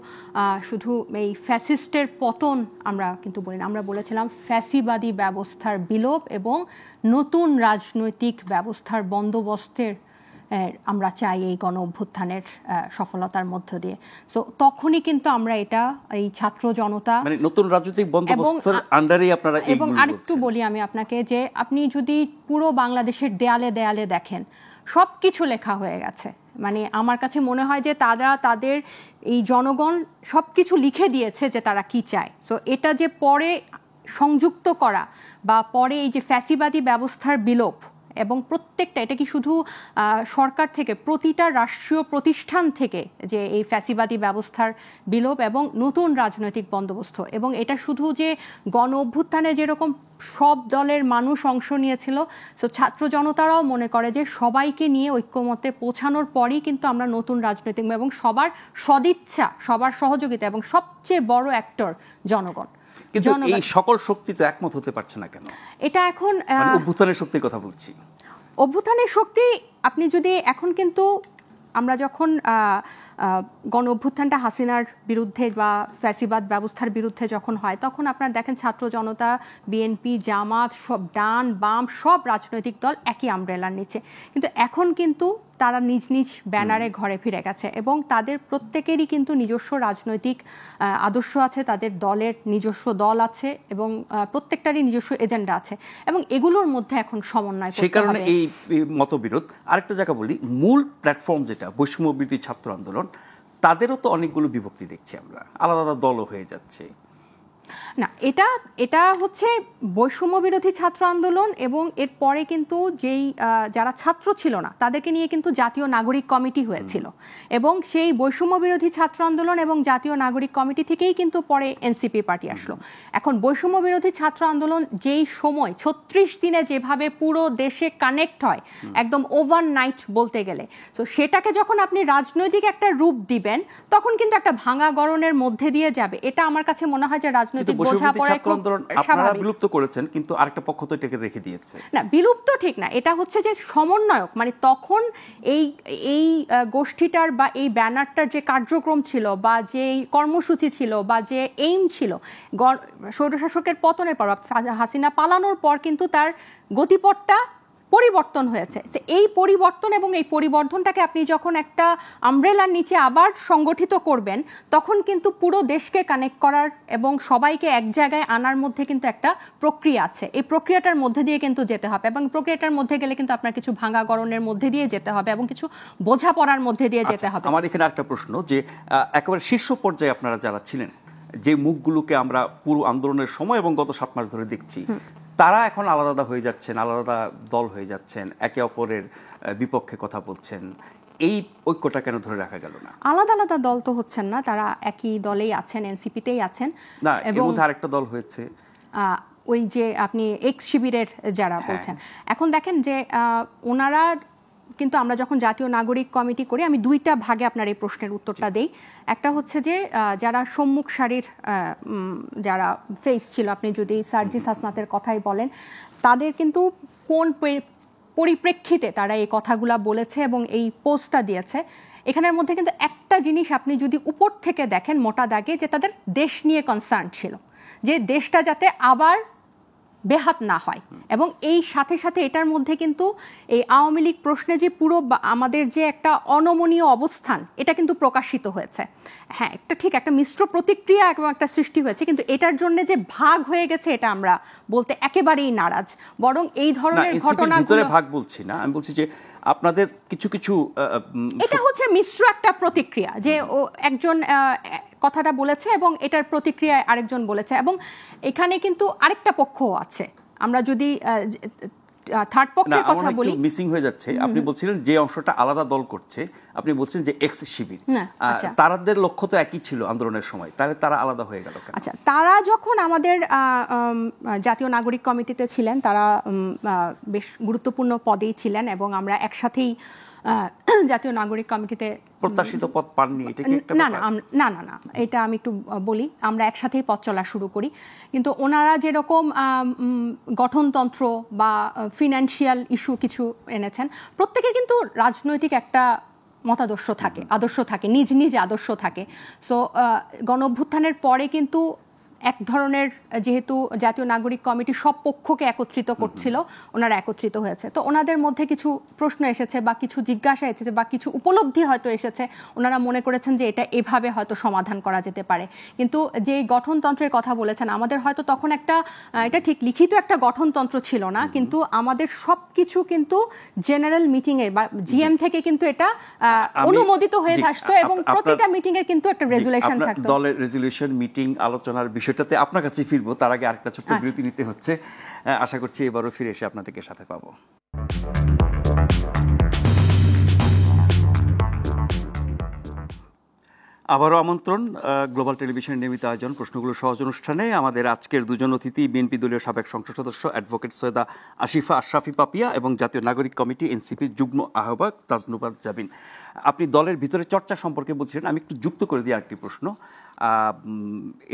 শুধু এই ফ্যাসিস্টের পতন আমরা কিন্তু বলি না, আমরা বলেছিলাম ফ্যাসিবাদী ব্যবস্থার বিলোপ এবং নতুন রাজনৈতিক ব্যবস্থার বন্দোবস্তের আমরা চাই এই গণ অভ্যুত্থানের সফলতার মধ্য দিয়ে। সো তখনই কিন্তু আমরা এটা এই ছাত্র জনতা
মানে নতুন রাজনৈতিক বন্দোবস্তের আন্ডারে আপনারা
এবং আরেকটু বলি আমি আপনাকে যে আপনি যদি পুরো বাংলাদেশের দেয়ালে দেয়ালে দেখেন, সব কিছু লেখা হয়ে গেছে। মানে আমার কাছে মনে হয় যে তারা তাদের এই জনগণ সব কিছু লিখে দিয়েছে যে তারা কি চায়। সো এটা যে পরে সংযুক্ত করা বা পরে এই যে ফ্যাসিবাদী ব্যবস্থার বিলোপ, এবং প্রত্যেকটা, এটা কি শুধু সরকার থেকে, প্রতিটা রাষ্ট্রীয় প্রতিষ্ঠান থেকে যে এই ফ্যাসিবাদী ব্যবস্থার বিলোপ এবং নতুন রাজনৈতিক বন্দোবস্ত, এবং এটা শুধু যে গণ অভ্যুত্থানে যেরকম সব দলের মানুষ অংশ নিয়েছিল, সো ছাত্র জনতারাও মনে করে যে সবাইকে নিয়ে ঐক্যমতে পৌঁছানোর পরই কিন্তু আমরা নতুন রাজনৈতিক, এবং সবার সদিচ্ছা, সবার সহযোগিতা, এবং সবচেয়ে বড় অ্যাক্টর জনগণ।
কিন্তু এই সকল শক্তি তো একমত হতে পারছে না কেন?
এটা এখন
অভ্যুত্থানের শক্তির কথা বলছি।
অভ্যুত্থানের শক্তি, আপনি যদি এখন কিন্তু আমরা যখন গণ অভ্যুত্থানটা হাসিনার বিরুদ্ধে বা ফ্যাসিবাদ ব্যবস্থার বিরুদ্ধে যখন হয়, তখন আপনার দেখেন ছাত্র জনতা, বিএনপি, জামাত, সব ডান বাম সব রাজনৈতিক দল একই আমব্রেলার নিচে। কিন্তু এখন কিন্তু তারা নিজ নিজ ব্যানারে ঘরে ফিরে গেছে, এবং তাদের প্রত্যেকেরই কিন্তু নিজস্ব রাজনৈতিক আদর্শ আছে, তাদের দলের নিজস্ব দল আছে, এবং প্রত্যেকটারই নিজস্ব এজেন্ডা আছে, এবং এগুলোর মধ্যে এখন সমন্বয় করতে হবে।
সেই কারণে এই মতবিরোধ। আরেকটা জায়গা বলি, মূল প্ল্যাটফর্ম যেটা বৈষম্যবিরোধী ছাত্র আন্দোলন, তাদেরও তো অনেকগুলো বিভক্তি দেখছি আমরা, আলাদা আলাদা দলও হয়ে যাচ্ছে।
না, এটা হচ্ছে বৈষম্য বিরোধী ছাত্র আন্দোলন, এবং এর পরে কিন্তু যেই যারা ছাত্র ছিল না তাদেরকে নিয়ে কিন্তু জাতীয় নাগরিক কমিটি হয়েছিল, এবং সেই বৈষম্য বিরোধী ছাত্র আন্দোলন এবং জাতীয় নাগরিক কমিটি থেকেই কিন্তু পরে এনসিপি পার্টি আসলো। এখন বৈষম্য বিরোধী ছাত্র আন্দোলন যেই সময় 36 দিনে যেভাবে পুরো দেশে কানেক্ট হয়, একদম ওভারনাইট বলতে গেলে, তো সেটাকে যখন আপনি রাজনৈতিক একটা রূপ দিবেন, তখন কিন্তু একটা ভাঙা গড়নের মধ্যে দিয়ে যাবে। এটা আমার কাছে মনে হয় যে রাজনৈতিক
বিলুপ্ত করেছেন, কিন্তু আরেকটা পক্ষ তো এটাকে রেখে দিয়েছে।
না, বিলুপ্ত ঠিক না, এটা হচ্ছে যে সমন্বয়ক, মানে তখন এই গোষ্ঠীটার বা এই ব্যানারটার যে কার্যক্রম ছিল বা যে কর্মসূচি ছিল বা যে এইম ছিল, স্বৈরশাসকের পতনের পর, হাসিনা পালানোর পর কিন্তু তার গতিপথটা পরিবর্তন হয়েছে। এই পরিবর্তন এবং এই পরিবর্তনটাকে আপনি যখন একটা আমব্রেলার নিচে আবার সংগঠিত করবেন, তখন কিন্তু পুরো দেশকে কানেক্ট করার এবং সবাইকে এক জায়গায় আনার মধ্যে কিন্তু একটা প্রক্রিয়া আছে। এই প্রক্রিয়াটার মধ্যে দিয়ে কিন্তু যেতে হবে, এবং প্রক্রিয়াটার মধ্যে গেলে কিন্তু আপনার কিছু ভাঙা গড়নের মধ্যে দিয়ে যেতে হবে এবং কিছু বোঝাপড়ার মধ্যে দিয়ে যেতে হবে।
আমার এখানে একটা প্রশ্ন, যে একেবারে শীর্ষ পর্যায়ে আপনারা যারা ছিলেন, যে মুখগুলোকে আমরা পুরো আন্দোলনের সময় এবং গত 7 মাস ধরে দেখছি, তারা এখন আলাদা আলাদা হয়ে যাচ্ছেন, আলাদা দল হয়ে যাচ্ছেন, একে অপরের বিপক্ষে কথা বলছেন, এই ঐক্যটা কেন ধরে রাখা গেল না?
আলাদা আলাদা দল তো হচ্ছেন না, তারা একই দলেই আছেন, এনসিপিতেই আছেন।
না, এর মধ্যে আরেকটা দল হয়েছে,
ওই যে আপনি এক্স শিবিরের যারা বলছেন। এখন দেখেন যে ওনারা কিন্তু, আমরা যখন জাতীয় নাগরিক কমিটি করি, আমি 2টা ভাগে আপনার এই প্রশ্নের উত্তরটা দেই। একটা হচ্ছে যে যারা সম্মুখ সারির যারা ফেস ছিল, আপনি যদি সার্জিস হাসনাতের কথাই বলেন, তাদের কিন্তু কোন পরিপ্রেক্ষিতে তারা এই কথাগুলা বলেছে এবং এই পোস্টটা দিয়েছে, এখানের মধ্যে কিন্তু একটা জিনিস আপনি যদি উপর থেকে দেখেন মোটা দাগে, যে তাদের দেশ নিয়ে কনসার্ন ছিল, যে দেশটা যাতে আবার বেহাত না হয়। এবং এই সাথে সাথে এটার মধ্যে কিন্তু এই আওয়ামী লীগ প্রশ্নে যে পুরো আমাদের যে একটা অনমনীয় অবস্থান, এটা কিন্তু প্রকাশিত হয়েছে। হ্যাঁ, একটা মিশ্র প্রতিক্রিয়া এবং একটা সৃষ্টি হয়েছে, কিন্তু এটার জন্য যে ভাগ হয়ে গেছে, এটা আমরা বলতে একেবারেই নারাজ। বরং এই ধরনের ঘটনাগুলো,
ভাগ বলছি না, আমি বলছি যে আপনাদের কিছু কিছু,
এটা হচ্ছে মিশ্র একটা প্রতিক্রিয়া, যে ও একজন কথাটা বলেছে এবং এটার প্রতিক্রিয়ায় আরেকজন বলেছে, এবং এখানে কিন্তু আরেকটা পক্ষও আছে। আমরা যদি থার্ড পক্ষের কথা বলি,
মিসিং হয়ে যাচ্ছে। আপনি বলছিলেন যে অংশটা আলাদা দল করছে, আপনি বলছেন যে এক্স শিবির, তাদের লক্ষ্য তো একই ছিল আন্দোলনের সময়, তাহলে তারা আলাদা হয়ে গেল কেন?
আচ্ছা, তারা যখন আমাদের জাতীয় নাগরিক কমিটিতে ছিলেন, তারা বেশ গুরুত্বপূর্ণ পদেই ছিলেন, এবং আমরা একসাথেই জাতীয় নাগরিক কমিটিতে
প্রত্যাশিত পদ পাননি।
না না না না, এটা আমি একটু বলি, আমরা একসাথেই পথ চলা শুরু করি, কিন্তু ওনারা যেরকম গঠনতন্ত্র বা ফিনান্সিয়াল ইস্যু কিছু এনেছেন, প্রত্যেকের কিন্তু রাজনৈতিক একটা মতাদর্শ থাকে, আদর্শ থাকে, নিজ নিজ আদর্শ থাকে। সো গণ অভ্যুত্থানের পরে কিন্তু এক ধরনের, যেহেতু জাতীয় নাগরিক কমিটি সব পক্ষকে একত্রিত করছিল, ওনারা একত্রিত হয়েছে, তো ওনাদের মধ্যে কিছু প্রশ্ন এসেছে বা কিছু জিজ্ঞাসা এসেছে বা কিছু উপলব্ধি হয়তো এসেছে, ওনারা মনে করেছেন যে এটা এভাবে হয়তো সমাধান করা যেতে পারে। কিন্তু যে গঠনতন্ত্রের কথা বলেছেন, আমাদের হয়তো তখন এটা ঠিক লিখিত একটা গঠনতন্ত্র ছিল না, কিন্তু আমাদের সবকিছু কিন্তু জেনারেল মিটিং এর বা জিএম থেকে কিন্তু এটা অনুমোদিত হয়ে আসতো এবং প্রতিটা মিটিং এর কিন্তু একটা রেজুলেশন থাকতো।
দলের রেজুলেশন মিটিং আলোচনার বিষয়টাতে আপনার কাছে ফিরবো, তার আগে আরেকটা ছোট্ট বিরতি নিতে হচ্ছে। আশা করছি এবারও ফিরে এসে আপনাদেরকে সাথে পাবো। আবারও আমন্ত্রণ গ্লোবাল টেলিভিশনের নিয়মিত আয়োজন প্রশ্নগুলো সহজ অনুষ্ঠানে। আমাদের আজকের দুজন অতিথি বিএনপি দলীয় সাবেক সংসদ সদস্য অ্যাডভোকেট সৈয়দা আসিফা আশরাফি পাপিয়া এবং জাতীয় নাগরিক কমিটি এনসিপির যুগ্ম আহ্বায়ক তাজনুবাত জাবিন। আপনি দলের ভিতরে চর্চা সম্পর্কে বলছিলেন, আমি একটু যুক্ত করে দিই আরেকটি প্রশ্ন।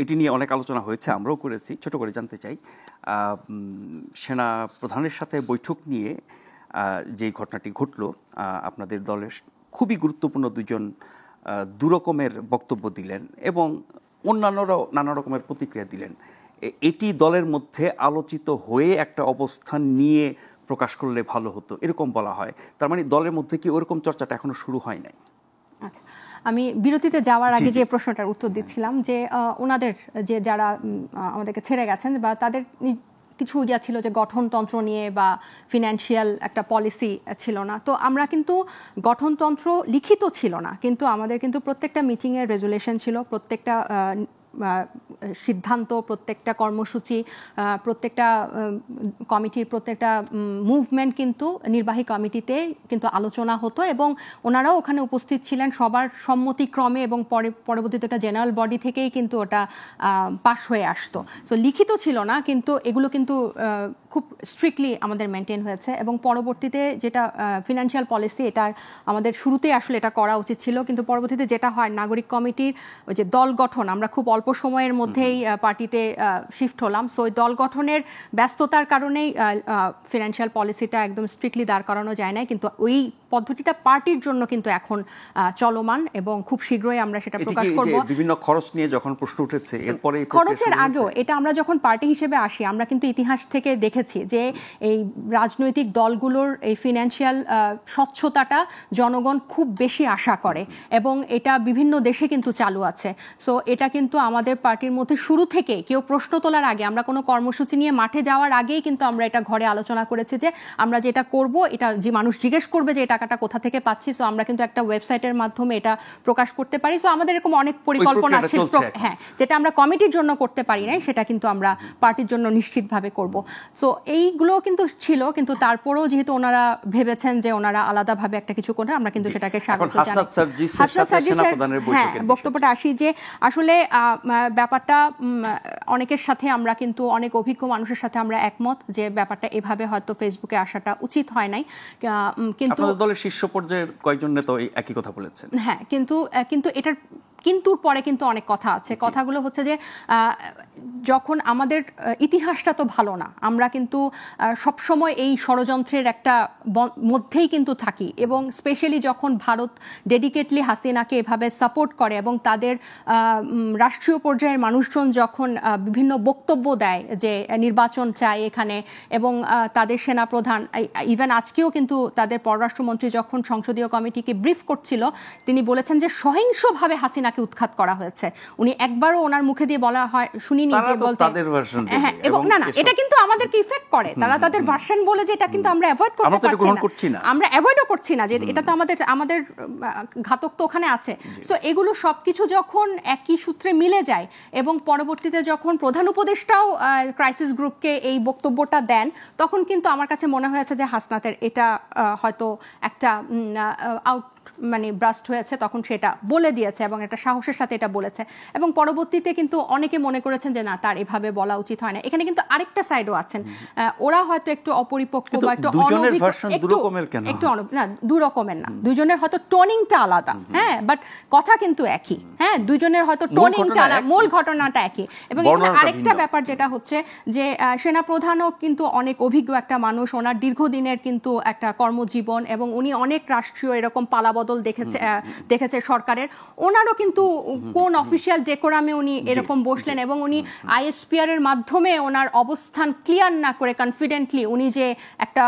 এটি নিয়ে অনেক আলোচনা হয়েছে, আমরাও করেছি। ছোট করে জানতে চাই, সেনা প্রধানের সাথে বৈঠক নিয়ে যে ঘটনাটি ঘটল, আপনাদের দলের খুবই গুরুত্বপূর্ণ দুজন দুরকমের বক্তব্য দিলেন এবং অন্যান্যরাও নানা রকমের প্রতিক্রিয়া দিলেন। এটি দলের মধ্যে আলোচিত হয়ে একটা অবস্থান নিয়ে প্রকাশ করলে ভালো হতো, এরকম বলা হয়। তার মানে দলের মধ্যে কি ওরকম চর্চাটা এখনো শুরু হয় নাই?
আচ্ছা, আমি বিরতিতে যাওয়ার আগে যে প্রশ্নটার উত্তর দিচ্ছিলাম যে ওনাদের যে যারা আমাদেরকে ছেড়ে গেছেন বা তাদের কিছু ছিল যে গঠনতন্ত্র নিয়ে বা ফিনান্সিয়াল একটা পলিসি ছিল না, তো আমরা কিন্তু গঠনতন্ত্র লিখিত ছিল না, কিন্তু আমাদের কিন্তু প্রত্যেকটা মিটিংয়ের রেজুলেশন ছিল, প্রত্যেকটা সিদ্ধান্ত, প্রত্যেকটা কর্মসূচি, প্রত্যেকটা কমিটির প্রত্যেকটা মুভমেন্ট কিন্তু নির্বাহী কমিটিতে কিন্তু আলোচনা হতো এবং ওনারাও ওখানে উপস্থিত ছিলেন সবার সম্মতিক্রমে এবং পরবর্তীতে ওটা জেনারেল বডি থেকেই কিন্তু ওটা পাস হয়ে আসতো। সো লিখিত ছিল না, কিন্তু এগুলো কিন্তু খুব স্ট্রিক্টলি আমাদের মেনটেন হয়েছে এবং পরবর্তীতে যেটা ফিনান্সিয়াল পলিসি, এটা আমাদের শুরুতেই আসলে এটা করা উচিত ছিল, কিন্তু পরবর্তীতে যেটা হয় নাগরিক কমিটির ওই যে দল গঠন, আমরা খুব অল্প সময়ের মধ্যেই পার্টিতে শিফট হলাম, সো ওই দল গঠনের ব্যস্ততার কারণেই ফিনান্সিয়াল পলিসিটা একদম স্ট্রিক্টলি দাঁড় করানো যায় না, কিন্তু ওই পদ্ধতিটা পার্টির জন্য কিন্তু এখন চলমান এবং খুব শীঘ্রই আমরা সেটা প্রকাশ করব।
বিভিন্ন খরচ নিয়ে যখন প্রশ্ন উঠেছে, এরপরে
খরচের আগেও এটা আমরা যখন পার্টি হিসেবে আসি, আমরা কিন্তু ইতিহাস থেকে দেখেছি যে এই রাজনৈতিক দলগুলোর এই ফিনান্সিয়াল স্বচ্ছতাটা জনগণ খুব বেশি আশা করে এবং এটা বিভিন্ন দেশে কিন্তু চালু আছে। সো এটা কিন্তু আমাদের পার্টির মধ্যে শুরু থেকে কেউ প্রশ্ন তোলার আগে, আমরা কোনো কর্মসূচি নিয়ে মাঠে যাওয়ার আগেই কিন্তু আমরা এটা ঘরে আলোচনা করেছি যে আমরা যেটা করব, এটা যে মানুষ জিজ্ঞেস করবে যে টাকাটা কোথা থেকে পাচ্ছি, সো আমরা কিন্তু একটা ওয়েবসাইটের মাধ্যমে এটা প্রকাশ করতে পারি। সো আমাদের এরকম অনেক পরিকল্পনা আছে, হ্যাঁ, যেটা আমরা কমিটির জন্য করতে পারি নাই সেটা কিন্তু আমরা পার্টির জন্য নিশ্চিতভাবে করব। সো এইগুলো কিন্তু ছিল, কিন্তু তারপরেও যেহেতু ওনারা ভেবেছেন যে ওনারা আলাদাভাবে একটা কিছু করবেন, আমরা কিন্তু সেটাকে স্বাগত জানাই। হ্যাঁ, বক্তব্যটা আসি যে আসলে ব্যাপারটা অনেকের সাথে আমরা কিন্তু অনেক অভিজ্ঞ মানুষের সাথে আমরা একমত যে ব্যাপারটা এভাবে হয়তো ফেসবুকে আসাটা উচিত হয় নাই, কিন্তু
দলের শীর্ষ পর্যায়ের কয়েকজন নেতা একই কথা বলেছেন।
হ্যাঁ, কিন্তু এটার কিন্তু পরে কিন্তু অনেক কথা আছে। কথাগুলো হচ্ছে যে যখন আমাদের ইতিহাসটা তো ভালো না, আমরা কিন্তু সবসময় এই ষড়যন্ত্রের একটা মধ্যেই কিন্তু থাকি এবং স্পেশালি যখন ভারত ডেডিকেটলি হাসিনাকে এভাবে সাপোর্ট করে এবং তাদের রাষ্ট্রীয় পর্যায়ের মানুষজন যখন বিভিন্ন বক্তব্য দেয় যে নির্বাচন চাই এখানে, এবং তাদের সেনাপ্রধান ইভেন আজকেও কিন্তু তাদের পররাষ্ট্রমন্ত্রী যখন সংসদীয় কমিটিকে ব্রিফ করছিল, তিনি বলেছেন যে সহিংসভাবে হাসিনা উৎখাত করা হয়েছে। উনি একবারও ওনার মুখে দিয়ে বলা হয় শুনিনি যে বলতে, হ্যাঁ, এবং না এটা কিন্তু আমাদেরকে ইফেক্ট করে, তারা তাদের ভার্সন বলে যে এটা কিন্তু আমরা অ্যাভয়েড করতে পারছি না, আমরা অ্যাভয়েডও করছি না যে এটা তো আমাদের ঘাতক তো ওখানে আছে। সো এগুলো সবকিছু যখন একই সূত্রে মিলে যায় এবং পরবর্তীতে যখন প্রধান উপদেষ্টাও ক্রাইসিস গ্রুপকে এই বক্তব্যটা দেন, তখন কিন্তু আমার কাছে মনে হয়েছে যে হাসনাতের এটা হয়তো একটা ব্রাস্ট হয়েছে, তখন সেটা বলে দিয়েছে এবং একটা সাহসের সাথে এটা বলেছে এবং পরবর্তীতে কিন্তু অনেকে মনে করেছেন যে না, তার এভাবে বলা উচিত হয় না। এখানে কিন্তু আরেকটা সাইডও আছেন, ওরা হয়তো একটু অপরিপক্ক বা একটু দু রকমের না, দুজনের হয়তো টোনিংটা আলাদা, হ্যাঁ, বাট কথা কিন্তু একই, হ্যাঁ, দুজনের হয়তো টোনিংটা আলাদা, মূল ঘটনাটা একই। এবং আরেকটা ব্যাপার যেটা হচ্ছে যে সেনাপ্রধানও কিন্তু অনেক অভিজ্ঞ একটা মানুষ, ওনার দীর্ঘদিনের কিন্তু একটা কর্মজীবন এবং উনি অনেক রাষ্ট্রীয় এরকম পালা পালাবদল দেখেছে সরকারের, ওনারও কিন্তু কোন অফিসিয়াল ডেকোরামে উনি এরকম বসলেন এবং উনি আইএসপিআর এর মাধ্যমে ওনার অবস্থান ক্লিয়ার না করে কনফিডেন্টলি উনি যে একটা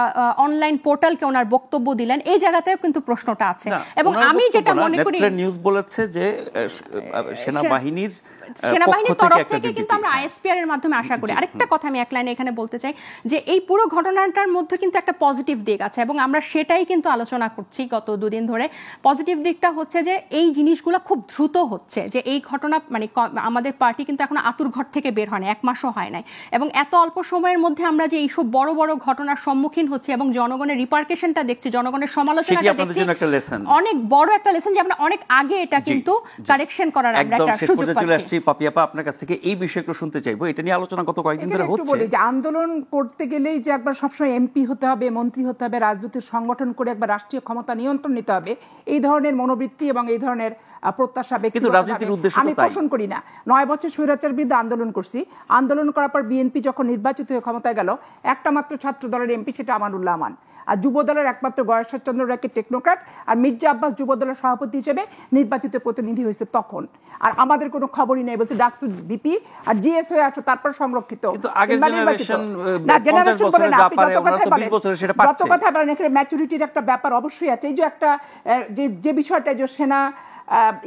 অনলাইন পোর্টালকে ওনার বক্তব্য দিলেন, এই জায়গাতেও কিন্তু প্রশ্নটা আছে। এবং আমি যেটা মনে করি,
নিউজ বলেছে যে সেনাবাহিনীর
তরফ থেকে কিন্তু আমরা আইএসপিআর এর মাধ্যমে আশা করি। আরেকটা কথা আমি এক লাইনে এখানে বলতে চাই যে এই পুরো ঘটনাটার মধ্যে কিন্তু একটা পজিটিভ দিক আছে এবং আমরা সেটাই কিন্তু আলোচনা করছি গত দুদিন ধরে। পজিটিভ দিকটা হচ্ছে যে এই জিনিসগুলো খুব দ্রুত হচ্ছে, যে এই ঘটনা মানে আমাদের পার্টি কিন্তু এখন আতুর ঘর থেকে বের হয় না, 1 মাসও হয় নাই, এবং এত অল্প সময়ের মধ্যে আমরা যে এইসব বড় বড় ঘটনার সম্মুখীন হচ্ছে এবং জনগণের রিপারকেশনটা দেখছি, জনগণের সমালোচনাটা দেখছি, অনেক বড় একটা লেসন যে আমরা অনেক আগে এটা কিন্তু কারেকশন করার আমরা একটা সুযোগ পাচ্ছি।
পাপিয়াপা আপনার কাছ থেকে এই বিষয়ে একটু শুনতে চাইবো, এটা নিয়ে আলোচনা গত কয়েকদিন ধরে হচ্ছে।
যে আন্দোলন করতে গেলেই যে একবার সবসময় এমপি হতে হবে, মন্ত্রী হতে হবে, রাজনৈতিক সংগঠন করে একবার রাষ্ট্রীয় ক্ষমতা নিয়ন্ত্রণ নিতে হবে, এই ধরনের মনোবৃত্তি এবং এই ধরনের প্রত্যাশা আমি পোষণ করি না। 9 বছর স্বৈরাচার বিরুদ্ধে আন্দোলন করছি, আন্দোলন করার পর বিএনপি যখন নির্বাচিত হয়ে ক্ষমতায় গেল, একটা মাত্র ছাত্র দলের এমপি, সেটা আমানুল্লাহ আমান, আর যুব দলের একমাত্র গয়েশ্বর চন্দ্র রায়কে টেকনোক্র্যাট, আর মির্জা আব্বাস যুব দলের সভাপতি হিসেবে নির্বাচিত প্রতিনিধি হয়েছে তখন। আর আমাদের কোনো খবরই নেই, বলছে ডাকসু বিপি আর জিএস হয়ে আসো তারপর সংরক্ষিত। যত কথা বলেন এখানে ম্যাচুরিটির একটা ব্যাপার অবশ্যই আছে। এই যে একটা যে বিষয়টা যে সেনা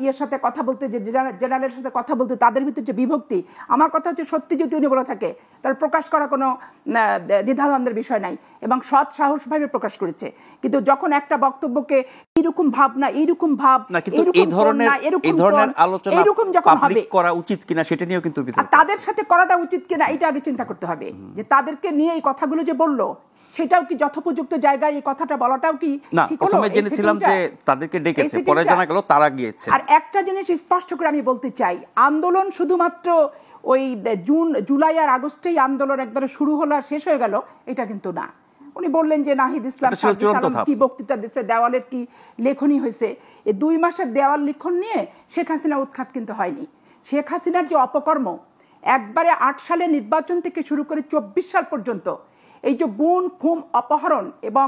ইয়ের সাথে কথা বলতে, যে জেনারেলের সাথে কথা বলতে তাদের ভিতরে যে বিভক্তি, আমার কথা হচ্ছে সত্যি যদি উনি বলে থাকে তার প্রকাশ করা কোনো দ্বিধাদ্বন্দ্বের বিষয় নাই এবং সৎ সাহসভাবে প্রকাশ করেছে। কিন্তু যখন একটা বক্তব্যকে এইরকম ভাবনা, এইরকম ভাব, এইরকম যখন হবে
করা উচিত কিনা সেটা নিয়েও কিন্তু
তাদের সাথে করাটা উচিত কিনা এটা আগে চিন্তা করতে হবে। যে তাদেরকে নিয়ে এই কথাগুলো যে বললো সেটাও কি যথোপযুক্ত জায়গায় এই কথাটা বলাটাও কি ঠিক হলো?
প্রথমে জেনেছিলাম যে তাদেরকে ডেকেছে, পরে জানা গেল তারা গিয়েছে।
আর একটা জিনিস স্পষ্ট করে আমি বলতে চাই, আন্দোলন শুধুমাত্র ওই জুলাই আর আগস্টেই আন্দোলন একবারে শুরু হলো আর শেষ হয়ে গেল, এটা কিন্তু না। উনি বললেন যে নাহিদ ইসলাম কি বক্তৃতা দিচ্ছে, দেওয়ালের কি লেখনী হয়েছে, এই 2 মাসের দেওয়াল লিখন নিয়ে শেখ হাসিনা উৎখাত কিন্তু হয়নি। শেখ হাসিনার যে অপকর্ম একবারে 8 সালে নির্বাচন থেকে শুরু করে 24 সাল পর্যন্ত, এই যে গুণ খুম অপহরণ এবং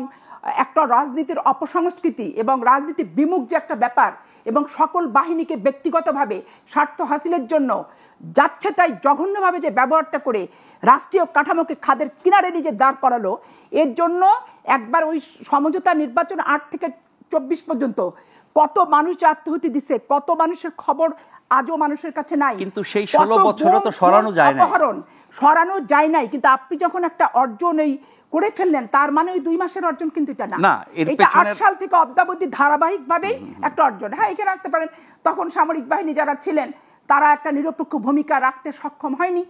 একটা রাজনীতির অপসংস্কৃতি এবং রাজনীতি বিমুখ যে একটা ব্যাপার এবং সকল বাহিনীকে ব্যক্তিগতভাবে স্বার্থ হাসিলের জন্য যাচ্ছে তাই জঘন্যভাবে যে ব্যবহারটা করে রাষ্ট্রীয় কাঠামোকে খাদের কিনারে নিজে দাঁড় করালো, এর জন্য একবার ওই সমঝোতা নির্বাচন 8 থেকে 24 পর্যন্ত কত মানুষ আত্মহত্যা দিচ্ছে, কত মানুষের খবর আজও মানুষের কাছে নাই।
কিন্তু সেই 16 বছরও তো সরানো যায় না,
সরানো যায় নাই। কিন্তু আপনি যখন একটা অর্জন এই করে ফেললেন, তার মানে ওই 2 মাসের অর্জন কিন্তু এটা না, এটা 8 সাল থেকে অদ্যাবধি ধারাবাহিকভাবেই একটা অর্জন। হ্যাঁ, এখানে আসতে পারেন তখন সামরিক বাহিনী যারা ছিলেন তারা একটা নিরপেক্ষ ভূমিকা রাখতে সক্ষম হয়নি,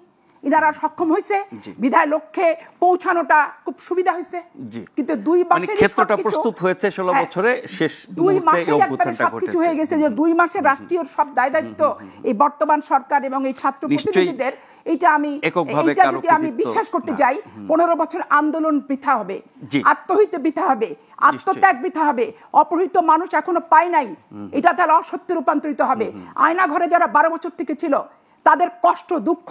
ইনারা সক্ষম হয়েছে, বিধায় লক্ষ্যে পৌঁছানোটা খুব সুবিধা হয়েছে। কিন্তু 2 মাসের
ক্ষেত্রটা প্রস্তুত হয়েছে 16 বছরে, শেষ
2 মাসে একবারে সবকিছু হয়ে গেছে। যে 2 মাসের রাষ্ট্রীয় সব দায় দায়িত্ব এই বর্তমান সরকার এবং এই ছাত্র প্রতিনিধিদের, এইটা যদি আমি বিশ্বাস করতে যাই 15 বছর আন্দোলন বৃথা হবে, আত্মহত্যা বৃথা হবে, আত্মত্যাগ বৃথা হবে, অপহৃত মানুষ এখনো পায় নাই, এটা তাহলে অসত্যে রূপান্তরিত হবে। আয়না ঘরে যারা 12 বছর থেকে ছিল তাদের কষ্ট দুঃখ,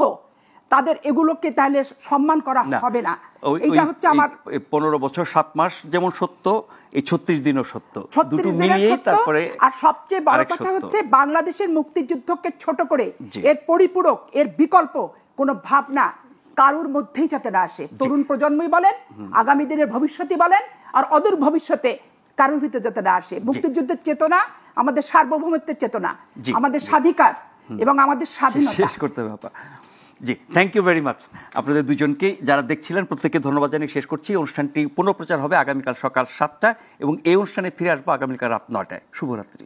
তাদের এগুলোকে তাহলে সম্মান করা হবে না। এটা হচ্ছে আমার
15 বছর 7 মাস যেমন সত্য, এই 36 দিনও সত্য, দুটো মিলিয়েই তারপরে।
আর সবচেয়ে বড় কথা হচ্ছে বাংলাদেশের মুক্তিযুদ্ধকে ছোট করে এর পরিপূরক, এর বিকল্প কোনো ভাবনা কারুর মধ্যেই যাতে না আসে। তরুণ প্রজন্মই বলেন, আগামী দিনের ভবিষ্যৎই বলেন, আর অদূর ভবিষ্যতে কারুর ভিতরে যাতে না আসে। মুক্তিযুদ্ধের চেতনা আমাদের সার্বভৌমত্বের চেতনা, আমাদের স্বাধিকার এবং আমাদের স্বাধীনতা
শেষ করতে হবে। জি, থ্যাংক ইউ ভেরি মাচ আপনাদের দুজনকে। যারা দেখছিলেন প্রত্যেককে ধন্যবাদ জানিয়ে শেষ করছি। অনুষ্ঠানটি পুনঃপ্রচার হবে আগামীকাল সকাল 7টায় এবং এই অনুষ্ঠানে ফিরে আসবো আগামীকাল রাত 9টায়। শুভরাত্রি।